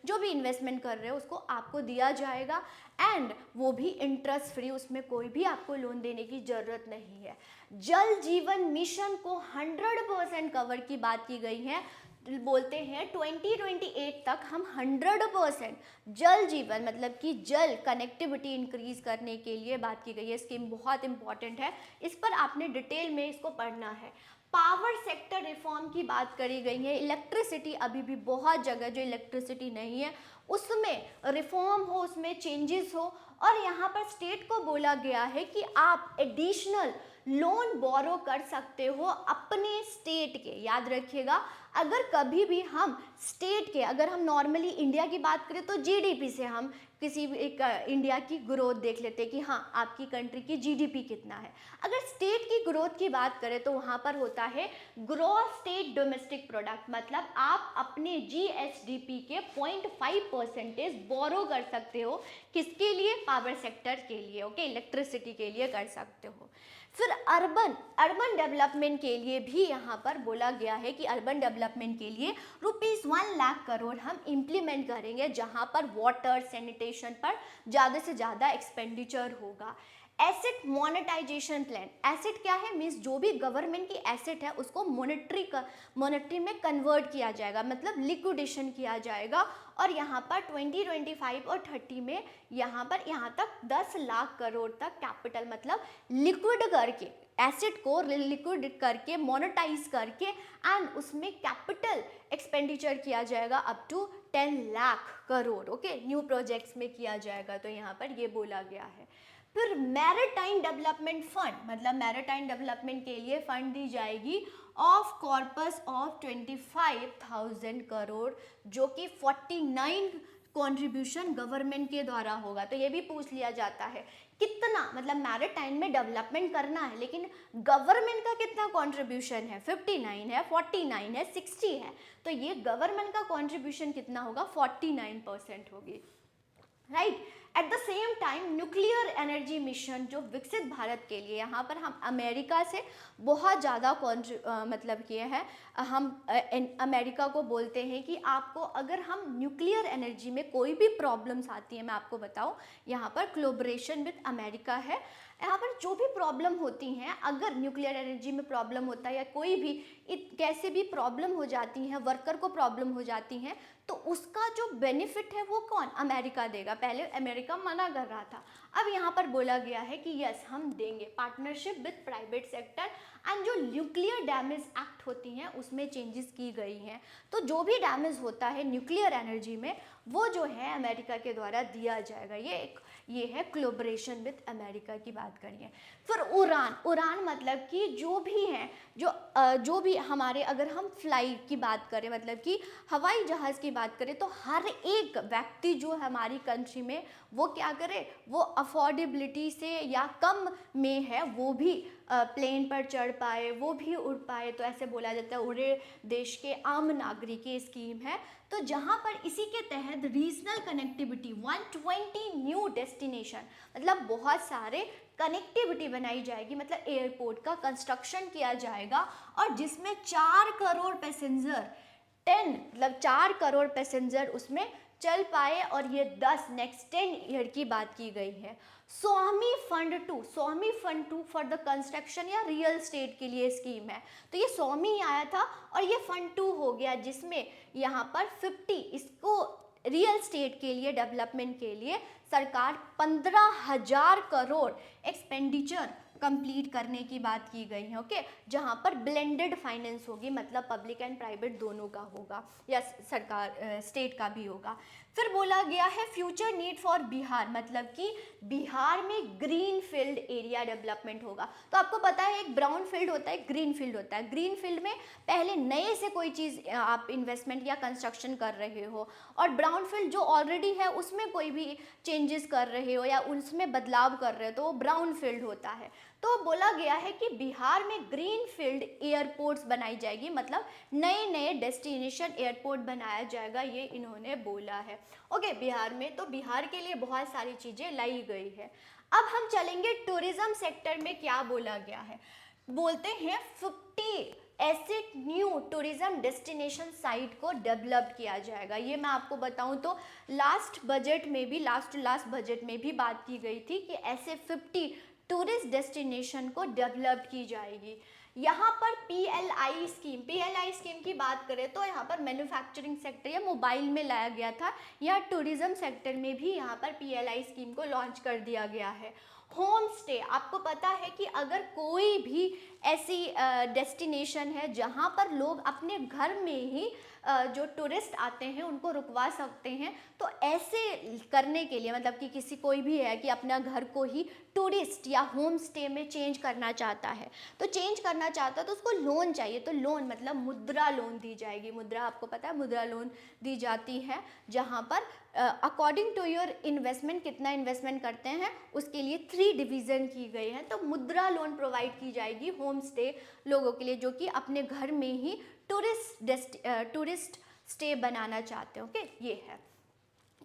Speaker 1: जो भी इन्वेस्टमेंट कर रहे हो उसको आपको दिया जाएगा, एंड वो भी इंटरेस्ट फ्री, उसमें कोई भी आपको लोन देने की ज़रूरत नहीं है। जल जीवन मिशन को 100% कवर की बात की गई है, बोलते हैं 2028 तक हम 100% जल जीवन मतलब कि जल कनेक्टिविटी इंक्रीज करने के लिए बात की गई है। स्कीम बहुत इंपॉर्टेंट है, इस पर आपने डिटेल में इसको पढ़ना है। पावर सेक्टर रिफॉर्म की बात करी गई है, इलेक्ट्रिसिटी अभी भी बहुत जगह जो इलेक्ट्रिसिटी नहीं है उसमें रिफॉर्म हो, उसमें चेंजेस हो, और यहाँ पर स्टेट को बोला गया है कि आप एडिशनल लोन बोरो कर सकते हो अपने स्टेट के। याद रखिएगा अगर कभी भी हम स्टेट के, अगर हम नॉर्मली इंडिया की बात करें तो जीडीपी से हम किसी भी एक इंडिया की ग्रोथ देख लेते हैं कि हाँ आपकी कंट्री की जीडीपी कितना है। अगर स्टेट की ग्रोथ की बात करें तो वहाँ पर होता है ग्रॉस स्टेट डोमेस्टिक प्रोडक्ट, मतलब आप अपने जीएसडीपी के 0.5% बोरो कर सकते हो। किसके लिए? पावर सेक्टर के लिए, ओके, इलेक्ट्रिसिटी के लिए कर सकते हो। फिर अर्बन डेवलपमेंट के लिए भी यहाँ पर बोला गया है कि अर्बन डेवलपमेंट के लिए ₹1,00,000 हम इम्प्लीमेंट करेंगे, जहाँ पर वाटर सैनिटेशन पर ज़्यादा से ज़्यादा एक्सपेंडिचर होगा। एसेट मोनेटाइजेशन प्लान, एसेट क्या है? मीन्स जो भी गवर्नमेंट की एसेट है उसको मॉनेटरी में कन्वर्ट किया जाएगा, मतलब लिक्विडेशन किया जाएगा। और यहाँ पर 2025 और 30 में यहाँ तक 10 लाख करोड़ तक कैपिटल, मतलब लिक्विड करके एसेट को लिक्विड करके मोनेटाइज करके एंड उसमें कैपिटल एक्सपेंडिचर किया जाएगा up to 10 lakh crore, okay, new projects में किया जाएगा। तो यहाँ पर ये बोला गया है। फिर मैरिटाइम डेवलपमेंट फंड, मतलब मैरिटाइम डेवलपमेंट के लिए फंड दी जाएगी ऑफ कॉर्पस ऑफ 25,000 करोड़, जो कि 49 कंट्रीब्यूशन गवर्नमेंट के द्वारा होगा। तो ये भी पूछ लिया जाता है कितना, मतलब मैरिटाइम में डेवलपमेंट करना है लेकिन गवर्नमेंट का कितना कंट्रीब्यूशन है? 59 है, 49 है, 60 है। तो ये गवर्नमेंट का कंट्रीब्यूशन कितना होगा? 49% होगी, right. At the same time nuclear energy mission जो विकसित भारत के लिए, यहाँ पर हम अमेरिका से बहुत ज़्यादा मतलब किए हैं। हम अमेरिका को बोलते हैं कि आपको अगर हम न्यूक्लियर एनर्जी में कोई भी प्रॉब्लम्स आती है, मैं आपको बताऊँ, यहाँ पर कोलैबोरेशन विद अमेरिका है। यहाँ पर जो भी प्रॉब्लम होती हैं, अगर न्यूक्लियर एनर्जी में प्रॉब्लम होता है या कोई भी कैसे भी प्रॉब्लम हो जाती है, वर्कर को प्रॉब्लम हो जाती है, तो उसका जो बेनिफिट है वो कौन? अमेरिका देगा। पहले अमेरिका मना कर रहा था, अब यहाँ पर बोला गया है कि यस हम देंगे, partnership with private sector. And जो न्यूक्लियर डैमेज एक्ट होती हैं उसमें चेंजेस की गई हैं। तो जो भी डैमेज होता है न्यूक्लियर एनर्जी में वो जो है अमेरिका के द्वारा दिया जाएगा। ये है कोलैबोरेशन विद अमेरिका की बात करिए। फिर उड़ान मतलब कि जो भी हैं जो भी हमारे, अगर हम फ्लाइट की बात करें, मतलब कि हवाई जहाज़ की बात करें, तो हर एक व्यक्ति जो हमारी कंट्री में वो क्या करे, वो अफोर्डेबिलिटी से या कम में है वो भी प्लेन पर चढ़ पाए, वो भी उड़ पाए। तो ऐसे बोला जाता है उड़े देश के आम नागरिक की स्कीम है। तो जहाँ पर इसी के तहत रीजनल कनेक्टिविटी 120 न्यू डेस्टिनेशन, मतलब बहुत सारे कनेक्टिविटी बनाई जाएगी, मतलब एयरपोर्ट का कंस्ट्रक्शन किया जाएगा और जिसमें 4 करोड़ पैसेंजर 10 मतलब 4 करोड़ पैसेंजर उसमें चल पाए। और ये 10 नेक्स्ट 10 ईयर की बात की गई है। स्वामी fund two for the construction या रियल स्टेट के लिए स्कीम है। तो ये स्वामी आया था और ये फंड 2 हो गया, जिसमें यहाँ पर 50 इसको रियल स्टेट के लिए डेवलपमेंट के लिए सरकार 15,000 करोड़ एक्सपेंडिचर कंप्लीट करने की बात की गई है, ओके, जहाँ पर ब्लेंडेड फाइनेंस होगी, मतलब पब्लिक एंड प्राइवेट दोनों का होगा या सरकार स्टेट का भी होगा। फिर बोला गया है फ्यूचर नीड फॉर बिहार, मतलब कि बिहार में ग्रीन फील्ड एरिया डेवलपमेंट होगा। तो आपको पता है एक ब्राउन फील्ड होता है, ग्रीन फील्ड होता है। ग्रीन फील्ड में पहले नए से कोई चीज़ आप इन्वेस्टमेंट या कंस्ट्रक्शन कर रहे हो, और ब्राउन फील्ड जो ऑलरेडी है उसमें कोई भी चेंजेस कर रहे हो या उसमें बदलाव कर रहे हो तो वो ब्राउन फील्ड होता है। तो बोला गया है कि बिहार में ग्रीन फील्ड एयरपोर्ट्स बनाई जाएगी, मतलब नए नए डेस्टिनेशन एयरपोर्ट बनाया जाएगा, ये इन्होंने बोला है, ओके, बिहार में। तो बिहार के लिए बहुत सारी चीज़ें लाई गई है। अब हम चलेंगे टूरिज्म सेक्टर में क्या बोला गया है। बोलते हैं 50 ऐसे न्यू टूरिज्म डेस्टिनेशन साइट को डेवलप किया जाएगा। ये मैं आपको बताऊं तो लास्ट बजट में भी बात की गई थी कि ऐसे 50 टूरिस्ट डेस्टिनेशन को डेवलप की जाएगी। यहाँ पर PLI स्कीम की बात करें तो यहाँ पर मैन्युफैक्चरिंग सेक्टर या मोबाइल में लाया गया था, या टूरिज्म सेक्टर में भी यहाँ पर PLI स्कीम को लॉन्च कर दिया गया है। होम स्टे, आपको पता है कि अगर कोई भी ऐसी डेस्टिनेशन है जहाँ पर लोग अपने घर में ही जो टूरिस्ट आते हैं उनको रुकवा सकते हैं, तो ऐसे करने के लिए, मतलब कि कोई भी है कि अपना घर को ही टूरिस्ट या होम स्टे में चेंज करना चाहता है, तो चेंज करना करना चाहता है तो उसको लोन चाहिए, तो लोन मतलब मुद्रा लोन दी जाएगी। मुद्रा आपको पता है, मुद्रा लोन दी जाती है जहाँ पर अकॉर्डिंग टू योर इन्वेस्टमेंट, कितना इन्वेस्टमेंट करते हैं उसके लिए 3 डिवीज़न की गई है। तो मुद्रा लोन प्रोवाइड की जाएगी होम स्टे लोगों के लिए जो कि अपने घर में ही टूरिस्ट स्टे बनाना चाहते हैं। ओके, ये है।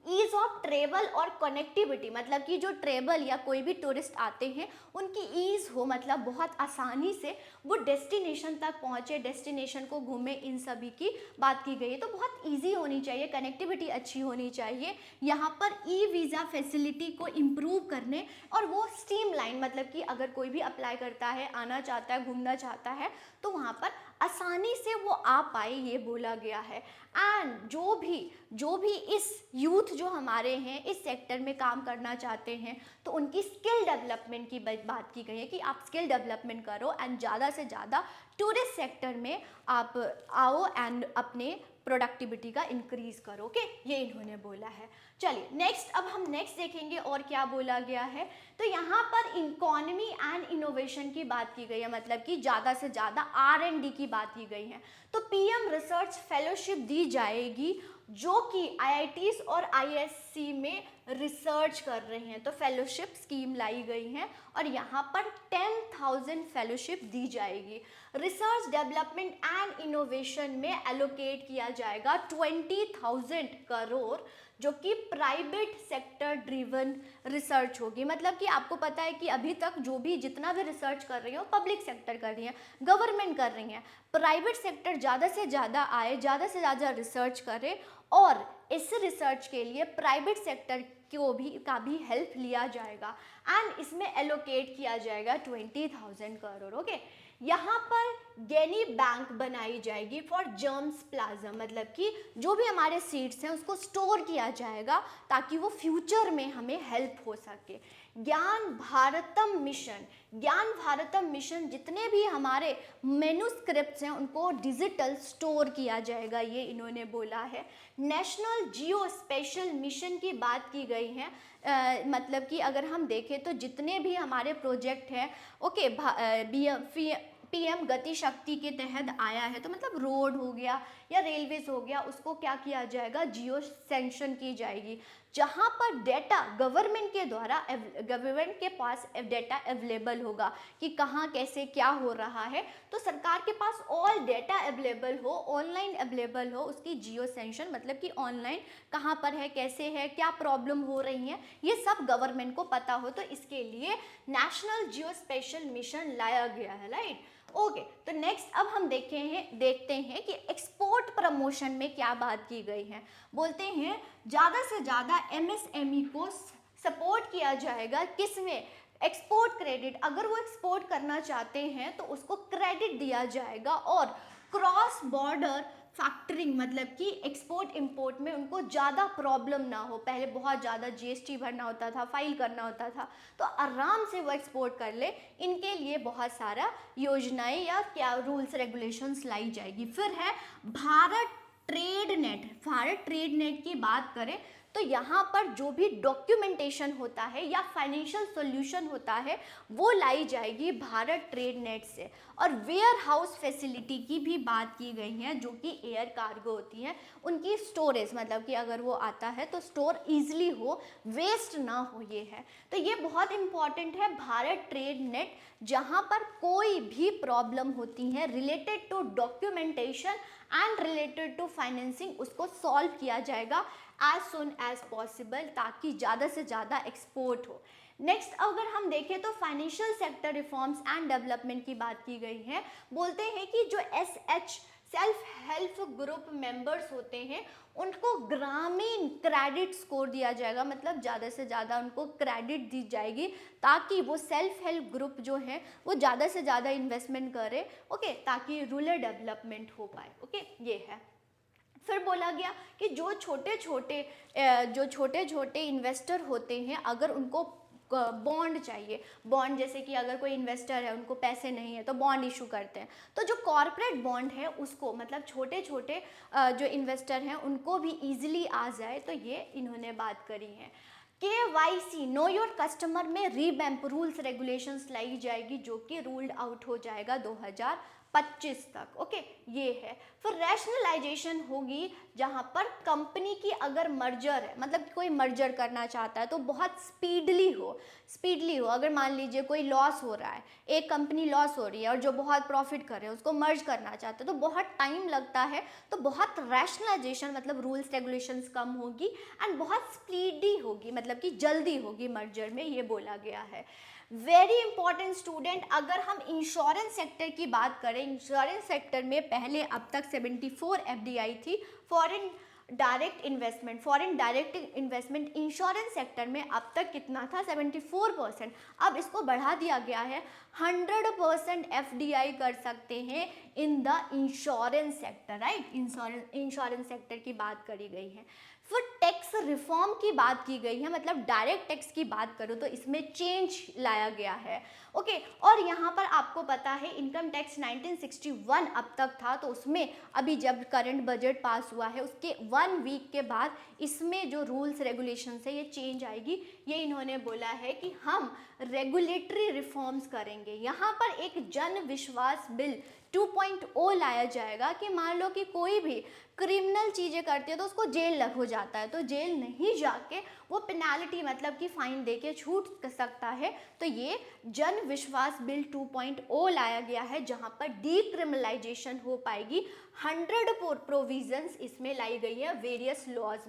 Speaker 1: ईज ऑफ ट्रेवल और कनेक्टिविटी, मतलब कि जो ट्रेवल या कोई भी टूरिस्ट आते हैं उनकी ईज हो, मतलब बहुत आसानी से वो डेस्टिनेशन तक पहुँचे, डेस्टिनेशन को घूमे, इन सभी की बात की गई है। तो बहुत ईजी होनी चाहिए, कनेक्टिविटी अच्छी होनी चाहिए। यहाँ पर ई वीज़ा फैसिलिटी को इम्प्रूव करने और वो स्ट्रीमलाइन, मतलब कि अगर कोई भी अप्लाई करता है, आना चाहता है, घूमना चाहता है तो वहाँ पर आसानी से वो आ पाए, ये बोला गया है। एंड जो भी इस यूथ जो हमारे हैं इस सेक्टर में काम करना चाहते हैं तो उनकी स्किल डेवलपमेंट की बात की गई है कि आप स्किल डेवलपमेंट करो एंड ज़्यादा से ज़्यादा टूरिस्ट सेक्टर में आप आओ एंड अपने प्रोडक्टिविटी का इंक्रीज करो। ओके, ये इन्होंने बोला है। चलिए नेक्स्ट, अब हम नेक्स्ट देखेंगे और क्या बोला गया है। तो यहाँ पर इकोनॉमी एंड इनोवेशन की बात की गई है, मतलब कि ज़्यादा से ज़्यादा R&D की बात की गई है। तो PM रिसर्च फेलोशिप दी जाएगी जो कि IITs और ISC में रिसर्च कर रहे हैं, तो फेलोशिप स्कीम लाई गई है और यहाँ पर 10,000 फेलोशिप दी जाएगी। रिसर्च डेवलपमेंट एंड इनोवेशन में एलोकेट किया जाएगा 20,000 करोड़ जो कि प्राइवेट सेक्टर ड्रिवन रिसर्च होगी। मतलब कि आपको पता है कि अभी तक जो भी जितना भी रिसर्च कर रही है वो पब्लिक सेक्टर कर रही है, गवर्नमेंट कर रही है। प्राइवेट सेक्टर ज़्यादा से ज़्यादा आए, ज़्यादा से ज़्यादा रिसर्च करे और इस रिसर्च के लिए प्राइवेट सेक्टर का भी हेल्प लिया जाएगा एंड इसमें एलोकेट किया जाएगा 20,000 करोड़। ओके, यहाँ पर गैनी बैंक बनाई जाएगी फॉर जर्म्स प्लाज्म, मतलब कि जो भी हमारे सीड्स हैं उसको स्टोर किया जाएगा ताकि वो फ्यूचर में हमें हेल्प हो सके। ज्ञान भारतम मिशन जितने भी हमारे मेनूस्क्रिप्ट्स हैं उनको डिजिटल स्टोर किया जाएगा, ये इन्होंने बोला है। नेशनल जियो स्पेशल मिशन की बात की गई है। मतलब कि अगर हम देखें तो जितने भी हमारे प्रोजेक्ट हैं, ओके, PM गति शक्ति के तहत आया है, तो मतलब रोड हो गया या रेलवेज हो गया, उसको क्या किया जाएगा, जियो सैंक्शन की जाएगी, जहाँ पर डेटा गवर्नमेंट के पास डेटा अवेलेबल होगा कि कहाँ कैसे क्या हो रहा है। तो सरकार के पास ऑल डेटा अवेलेबल हो, ऑनलाइन अवेलेबल हो, उसकी जियो सैंक्शन मतलब कि ऑनलाइन कहाँ पर है, कैसे है, क्या प्रॉब्लम हो रही है, ये सब गवर्नमेंट को पता हो। तो इसके लिए नेशनल जियो स्पेशल मिशन लाया गया है, राइट। ओके, तो नेक्स्ट अब हम देखते हैं कि एक्सपोर्ट प्रमोशन में क्या बात की गई है। बोलते हैं ज़्यादा से ज़्यादा MSME को सपोर्ट किया जाएगा, किसमें, एक्सपोर्ट क्रेडिट। अगर वो एक्सपोर्ट करना चाहते हैं तो उसको क्रेडिट दिया जाएगा और क्रॉस बॉर्डर फैक्टरिंग, मतलब कि एक्सपोर्ट इंपोर्ट में उनको ज़्यादा प्रॉब्लम ना हो। पहले बहुत ज़्यादा GST भरना होता था, फाइल करना होता था, तो आराम से वो एक्सपोर्ट कर ले। इनके लिए बहुत सारा योजनाएं या क्या रूल्स रेगुलेशंस लाई जाएगी। फिर है भारत ट्रेड नेट की बात करें तो यहाँ पर जो भी डॉक्यूमेंटेशन होता है या फाइनेंशियल सॉल्यूशन होता है वो लाई जाएगी भारत ट्रेड नेट से। और वेयर हाउस फैसिलिटी की भी बात की गई है जो कि एयर कार्गो होती है, उनकी स्टोरेज, मतलब कि अगर वो आता है तो स्टोर ईजिली हो, वेस्ट ना हो, ये है। तो ये बहुत इंपॉर्टेंट है भारत ट्रेड नेट, जहाँ पर कोई भी प्रॉब्लम होती है related to documentation and related to financing, उसको सॉल्व किया जाएगा एज सुन एज पॉसिबल ताकि ज़्यादा से ज़्यादा एक्सपोर्ट हो। नेक्स्ट अगर हम देखें तो financial sector reforms and development की बात की गई है। बोलते हैं कि जो SH self help group members होते हैं उनको ग्रामीण क्रेडिट स्कोर दिया जाएगा, मतलब ज़्यादा से ज़्यादा उनको क्रेडिट दी जाएगी ताकि वो सेल्फ हेल्प ग्रुप जो है वो ज़्यादा से ज़्यादा इन्वेस्टमेंट करे, ओके, ताकि रूरल डेवलपमेंट हो पाए। ओके, ये है। फिर बोला गया कि जो छोटे छोटे इन्वेस्टर होते हैं अगर उनको बॉन्ड चाहिए, बॉन्ड जैसे कि अगर कोई इन्वेस्टर है उनको पैसे नहीं है तो बॉन्ड इशू करते हैं, तो जो कॉर्पोरेट बॉन्ड है उसको, मतलब छोटे छोटे जो इन्वेस्टर हैं उनको भी ईजिली आ जाए, तो ये इन्होंने बात करी है। KYC नो योर कस्टमर में रीवैम्प रूल्स रेगुलेशंस लाई जाएगी, जो कि रूल्ड आउट हो जाएगा 2025 तक। ओके, ये है। फिर रैशनलाइजेशन होगी, जहाँ पर कंपनी की अगर मर्जर है, मतलब कोई मर्जर करना चाहता है तो बहुत स्पीडली हो। अगर मान लीजिए कोई लॉस हो रहा है, एक कंपनी लॉस हो रही है और जो बहुत प्रॉफिट कर रहे हैं उसको मर्ज करना चाहते हैं, तो बहुत टाइम लगता है, तो बहुत रैशनलाइजेशन मतलब रूल्स रेगुलेशंस कम होगी एंड बहुत स्पीडी होगी, मतलब कि जल्दी होगी मर्जर में, ये बोला गया है। वेरी इंपॉर्टेंट स्टूडेंट, अगर हम इंश्योरेंस सेक्टर की बात करें, इंश्योरेंस सेक्टर में पहले अब तक 74 FDI थी, foreign direct investment insurance sector में अब तक कितना था, 74%। अब इसको बढ़ा दिया गया है, 100% FDI कर सकते हैं in the insurance sector, right. Insurance sector की बात करी गई है। फिर टैक्स रिफॉर्म की बात की गई है, मतलब डायरेक्ट टैक्स की बात करो तो इसमें चेंज लाया गया है। ओके, और यहाँ पर आपको पता है इनकम टैक्स 1961 अब तक था, तो उसमें अभी जब करंट बजट पास हुआ है उसके 1 वीक के बाद इसमें जो रूल्स रेगुलेशंस है ये चेंज आएगी। ये इन्होंने बोला है कि हम रेगुलेटरी रिफॉर्म्स करेंगे। यहाँ पर एक जन विश्वास बिल 2.0 लाया जाएगा कि मान लो कि कोई भी क्रिमिनल चीज़ें करती है तो उसको जेल लग हो जाता है, तो जेल नहीं जाके वो पेनाल्टी मतलब कि फाइन दे के छूट सकता है। तो ये जन विश्वास बिल 2.0 लाया गया है, जहाँ पर डीक्रिमिनलाइजेशन हो पाएगी। 100 प्रोविजंस इसमें लाई गई है, वेरियस लॉज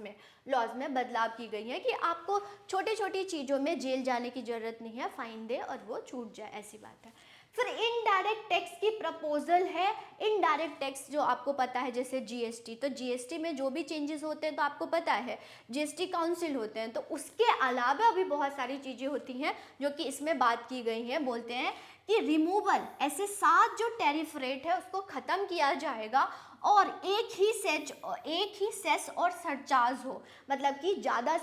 Speaker 1: में बदलाव की गई है कि आपको छोटी छोटी चीज़ों में जेल जाने की ज़रूरत नहीं है, फाइन दे और वो छूट जाए, ऐसी बात है। फिर इनडायरेक्ट टैक्स की प्रपोजल है। इनडायरेक्ट टैक्स जो आपको पता है, जैसे जीएसटी, तो जीएसटी में जो भी चेंजेस होते हैं तो आपको पता है जीएसटी काउंसिल होते हैं, तो उसके अलावा भी बहुत सारी चीज़ें होती हैं जो कि इसमें बात की गई हैं। बोलते हैं कि रिमूवल, ऐसे 7 जो टैरिफ रेट है उसको ख़त्म किया जाएगा और एक ही सेस और सरचार्ज हो, मतलब कि ज़्यादा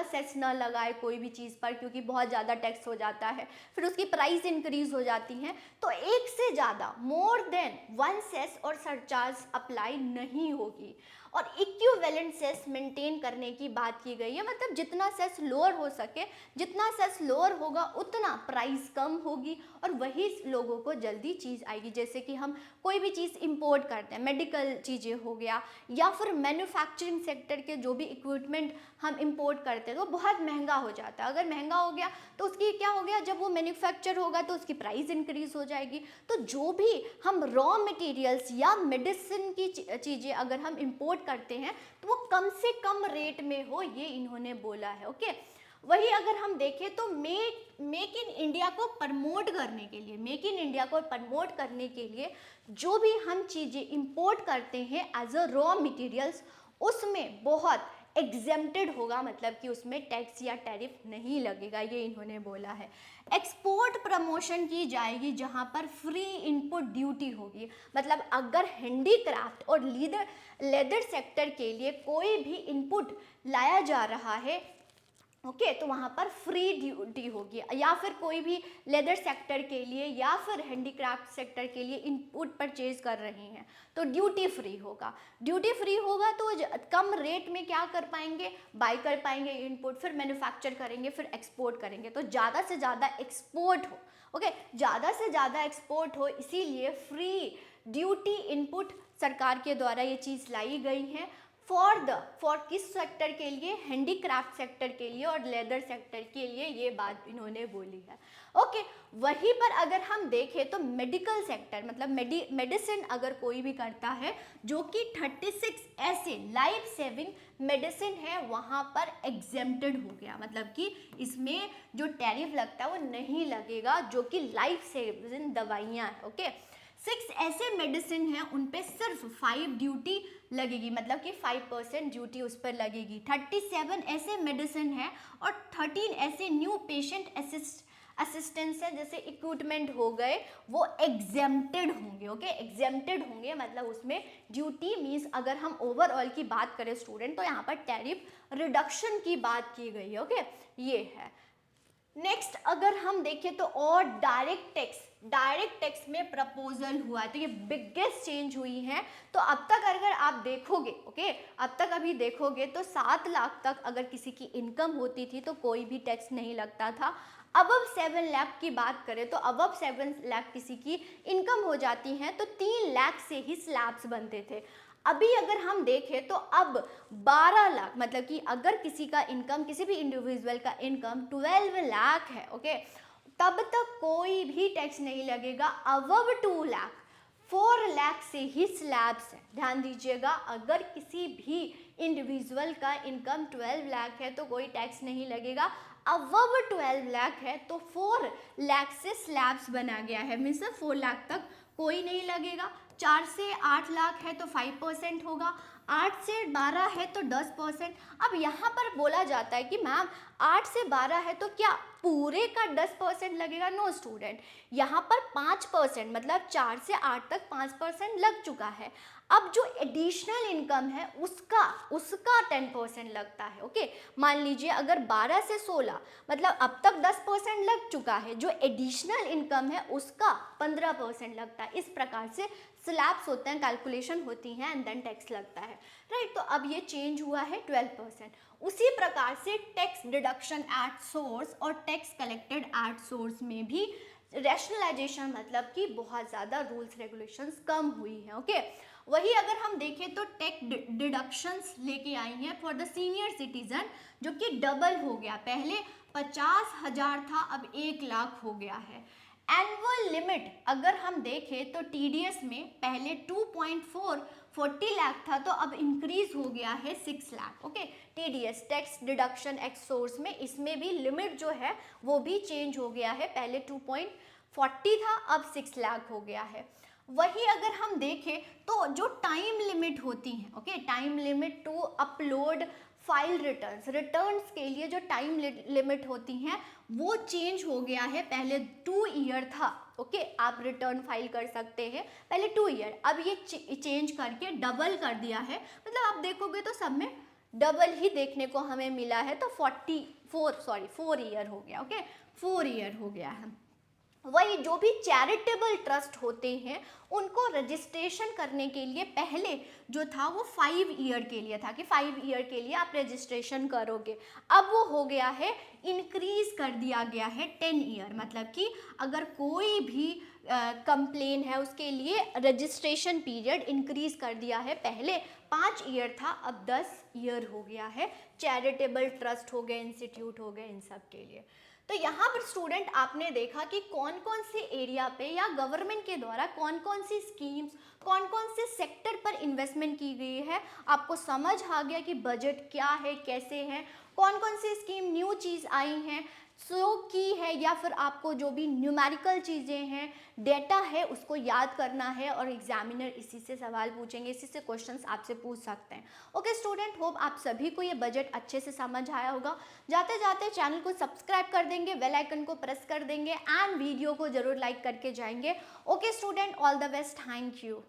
Speaker 1: सेस न लगाए कोई भी चीज़ पर, क्योंकि बहुत ज़्यादा टैक्स हो जाता है, फिर उसकी प्राइस इंक्रीज हो जाती है। तो एक से ज़्यादा मोर देन 1 सेस और सरचार्ज अप्लाई नहीं होगी। और इक्विवेलेंट सेस मेंटेन करने की बात की गई है, मतलब जितना सेस लोअर हो सके, जितना सेस लोअर होगा उतना प्राइस कम होगी और वही लोगों को जल्दी चीज़ आएगी। जैसे कि हम कोई भी चीज़ इंपोर्ट करते हैं, मेडिकल चीज़ें हो गया या फिर मैन्युफैक्चरिंग सेक्टर के जो भी इक्विपमेंट हम इंपोर्ट करते हैं तो बहुत महंगा हो जाता है। अगर महंगा हो गया तो उसकी क्या हो गया, जब वो मैन्युफैक्चर होगा तो उसकी प्राइस इंक्रीज हो जाएगी। तो जो भी हम रॉ मटेरियल्स या मेडिसिन की चीज़ें अगर हम इंपोर्ट करते हैं तो वो कम से कम रेट में हो, ये इन्होंने बोला है। ओके, वही अगर हम देखें तो मेक इन इंडिया को प्रमोट करने के लिए जो भी हम चीज़ें इंपोर्ट करते हैं एज अ रॉ मटेरियल्स, उसमें बहुत एग्जेम्प्टेड होगा, मतलब कि उसमें टैक्स या टैरिफ नहीं लगेगा, ये इन्होंने बोला है। एक्सपोर्ट प्रमोशन की जाएगी, जहाँ पर फ्री इनपुट ड्यूटी होगी, मतलब अगर हैंडीक्राफ्ट और लेदर सेक्टर के लिए कोई भी इनपुट लाया जा रहा है, ओके, तो वहाँ पर फ्री ड्यूटी होगी, या फिर कोई भी लेदर सेक्टर के लिए या फिर हैंडीक्राफ्ट सेक्टर के लिए इनपुट परचेज कर रहे हैं तो ड्यूटी फ्री होगा। तो कम रेट में क्या कर पाएंगे, बाय कर पाएंगे इनपुट, फिर मैन्युफैक्चर करेंगे, फिर एक्सपोर्ट करेंगे, तो ज़्यादा से ज़्यादा एक्सपोर्ट हो। ओके, ज़्यादा से ज़्यादा एक्सपोर्ट हो, इसीलिए फ्री ड्यूटी इनपुट सरकार के द्वारा ये चीज़ लाई गई है। फॉर किस सेक्टर के लिए, हैंडीक्राफ्ट सेक्टर के लिए और लेदर सेक्टर के लिए, ये बात इन्होंने बोली है। ओके, वहीं पर अगर हम देखें तो मेडिकल सेक्टर, मतलब मेडिसिन अगर कोई भी करता है जो कि 36 ऐसे लाइफ सेविंग मेडिसिन है, वहाँ पर एग्जेम्प्टेड हो गया, मतलब कि इसमें जो टैरिफ लगता है वो नहीं लगेगा, जो कि लाइफ सेविंग दवाइयाँ हैं। ओके, 6 ऐसे मेडिसिन हैं उन पे सिर्फ 5 ड्यूटी लगेगी, मतलब कि 5% ड्यूटी उस पर लगेगी। 37 ऐसे मेडिसिन हैं और 13 ऐसे न्यू पेशेंट असिस्टेंस है, जैसे इक्विपमेंट हो गए, वो एग्जेम्प्टेड होंगे। ओके, एग्जेम्प्टेड होंगे मतलब उसमें ड्यूटी मीन्स, अगर हम ओवरऑल की बात करें स्टूडेंट, तो यहाँ पर टैरिफ रिडक्शन की बात की गई है। ओके, ये है। नेक्स्ट अगर हम देखें तो और डायरेक्ट टैक्स में प्रपोजल हुआ है, तो ये बिगेस्ट चेंज हुई है। तो अब तक अगर आप देखोगे, ओके, अब तक अभी देखोगे तो 7 लाख तक अगर किसी की इनकम होती थी तो कोई भी टैक्स नहीं लगता था। अबव 7 लाख की बात करें तो अबव 7 लाख किसी की इनकम हो जाती है तो 3 लाख से ही स्लैब्स बनते थे। अभी अगर हम देखें तो अब 12 लाख, मतलब कि अगर किसी का इनकम, किसी भी इंडिविजुअल का इनकम 12 लाख है, ओके, तब तक कोई भी टैक्स नहीं लगेगा। अबव 2 लाख, 4 लाख से ही स्लैब्स है। ध्यान दीजिएगा, अगर किसी भी इंडिविजुअल का इनकम 12 लाख है तो कोई टैक्स नहीं लगेगा। अबव 12 लाख है तो 4 लाख से स्लैब्स बना गया है, मीन्स 4 लाख तक कोई नहीं लगेगा। 4 से 8 लाख है तो 5% होगा, 8 से 12 है तो 10%। अब यहाँ पर बोला जाता है कि मैम 8 से 12 है तो क्या पूरे का 10% लगेगा? नो स्टूडेंट, यहाँ पर 5%, मतलब 4 से 8 तक 5% लग चुका है। अब जो एडिशनल इनकम है उसका 10% लगता है। ओके, मान लीजिए अगर 12 से 16, मतलब अब तक 10% लग चुका है, जो एडिशनल इनकम है उसका 15% लगता है। इस प्रकार से स्लैब्स होते हैं, कैलकुलेशन होती हैं एंड देन टैक्स लगता है, राइट। तो अब ये चेंज हुआ है 12%। उसी प्रकार से टैक्स डिडक्शन एट सोर्स और टैक्स कलेक्टेड एट सोर्स में भी रैशनलाइजेशन, मतलब कि बहुत ज़्यादा रूल्स रेगुलेशंस कम हुई हैं। ओके, वही अगर हम देखें तो टैक्स डिडक्शंस लेके आई हैं फॉर द सीनियर सिटीजन, जो कि डबल हो गया, पहले 50,000 था अब 1 लाख हो गया है। एनुअल लिमिट अगर हम देखें तो टीडीएस में पहले 2.40 लाख था तो अब इंक्रीज हो गया है 6 lakh. Okay, TDS tax deduction x source में, इसमें भी लिमिट जो है वो भी चेंज हो गया है, पहले 2.40 था अब 6 लाख हो गया है। वही अगर हम देखें तो जो टाइम लिमिट होती है, okay, time limit to upload file returns के लिए जो टाइम लिमिट होती हैं वो चेंज हो गया है। पहले 2 ईयर था, ओके, आप रिटर्न फाइल कर सकते हैं, पहले 2 ईयर, अब ये चेंज करके डबल कर दिया है। मतलब आप देखोगे तो सब में डबल ही देखने को हमें मिला है, तो 4 ईयर हो गया। ओके, 4 ईयर हो गया है। वही जो भी चैरिटेबल ट्रस्ट होते हैं उनको रजिस्ट्रेशन करने के लिए पहले जो था वो 5 ईयर के लिए था, कि 5 ईयर के लिए आप रजिस्ट्रेशन करोगे। अब वो हो गया है, इंक्रीज कर दिया गया है 10 ईयर, मतलब कि अगर कोई भी कंप्लेन है उसके लिए रजिस्ट्रेशन पीरियड इंक्रीज कर दिया है। पहले 5 ईयर था अब 10 ईयर हो गया है। चैरिटेबल ट्रस्ट हो गए, इंस्टीट्यूट हो गए, इन सब के लिए। तो यहाँ पर स्टूडेंट आपने देखा कि कौन कौन से एरिया पे या गवर्नमेंट के द्वारा कौन कौन सी स्कीम्स, कौन कौन से सेक्टर पर इन्वेस्टमेंट की गई है। आपको समझ आ गया कि बजट क्या है, कैसे है, कौन कौन सी स्कीम न्यू चीज़ आई हैं, स्लो की है, या फिर आपको जो भी न्यूमेरिकल चीज़ें हैं, डेटा है, उसको याद करना है और एग्जामिनर इसी से सवाल पूछेंगे, इसी से क्वेश्चंस आपसे पूछ सकते हैं। ओके स्टूडेंट, होप आप सभी को ये बजट अच्छे से समझ आया होगा। जाते जाते चैनल को सब्सक्राइब कर देंगे, बेल आइकन को प्रेस कर देंगे एंड वीडियो को जरूर लाइक करके जाएंगे। Okay student, all the best, thank you.